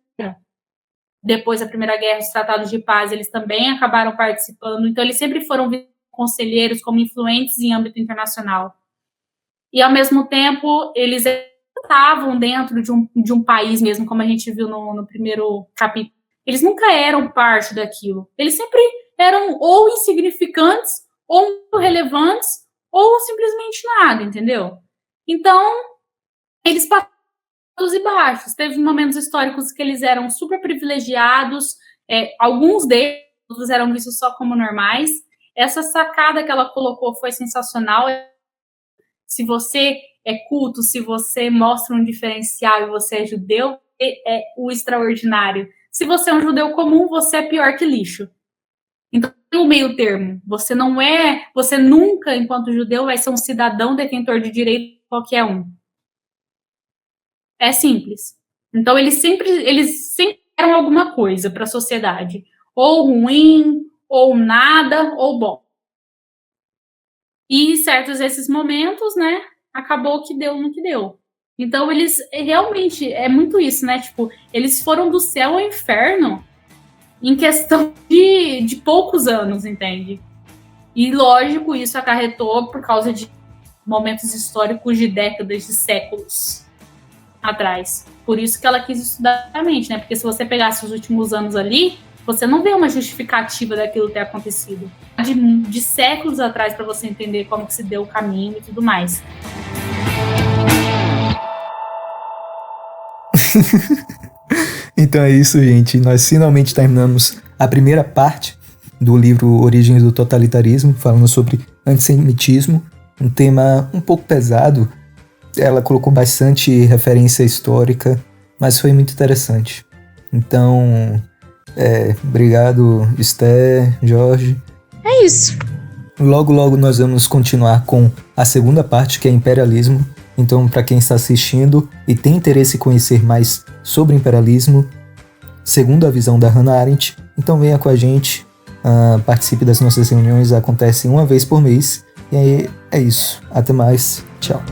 Depois da Primeira Guerra, os tratados de paz, eles também acabaram participando, então eles sempre foram conselheiros como influentes em âmbito internacional. E, ao mesmo tempo, eles estavam dentro de um país mesmo, como a gente viu no primeiro capítulo. Eles nunca eram parte daquilo. Eles sempre eram ou insignificantes, ou muito relevantes, ou simplesmente nada, entendeu? Então, eles passaram altos e baixos. Teve momentos históricos que eles eram super privilegiados, alguns deles eram vistos só como normais. Essa sacada que ela colocou foi sensacional. Se você é culto, se você mostra um diferencial e você é judeu, é o extraordinário. Se você é um judeu comum, você é pior que lixo. Então, tem o meio termo. Você nunca, enquanto judeu, vai ser um cidadão detentor de direito qualquer um. É simples. Então, eles sempre eram alguma coisa para a sociedade. Ou ruim, ou nada, ou bom. E certos desses momentos, né, acabou que deu no que deu. Então, eles realmente, é muito isso, né, tipo, eles foram do céu ao inferno em questão de poucos anos, entende? E, lógico, isso acarretou por causa de momentos históricos de décadas, de séculos atrás. Por isso que ela quis estudar a mente, né, porque se você pegasse os últimos anos ali, você não vê uma justificativa daquilo ter acontecido. De séculos atrás para você entender como que se deu o caminho e tudo mais. Então é isso, gente. Nós finalmente terminamos a primeira parte do livro Origens do Totalitarismo, falando sobre antissemitismo, um tema um pouco pesado. Ela colocou bastante referência histórica, mas foi muito interessante. Então, obrigado, Esther, Jorge. É isso. Logo nós vamos continuar com a segunda parte, que é imperialismo. Então, para quem está assistindo e tem interesse em conhecer mais sobre imperialismo, segundo a visão da Hannah Arendt, então venha com a gente, participe das nossas reuniões, acontecem uma vez por mês. E aí é isso. Até mais. Tchau.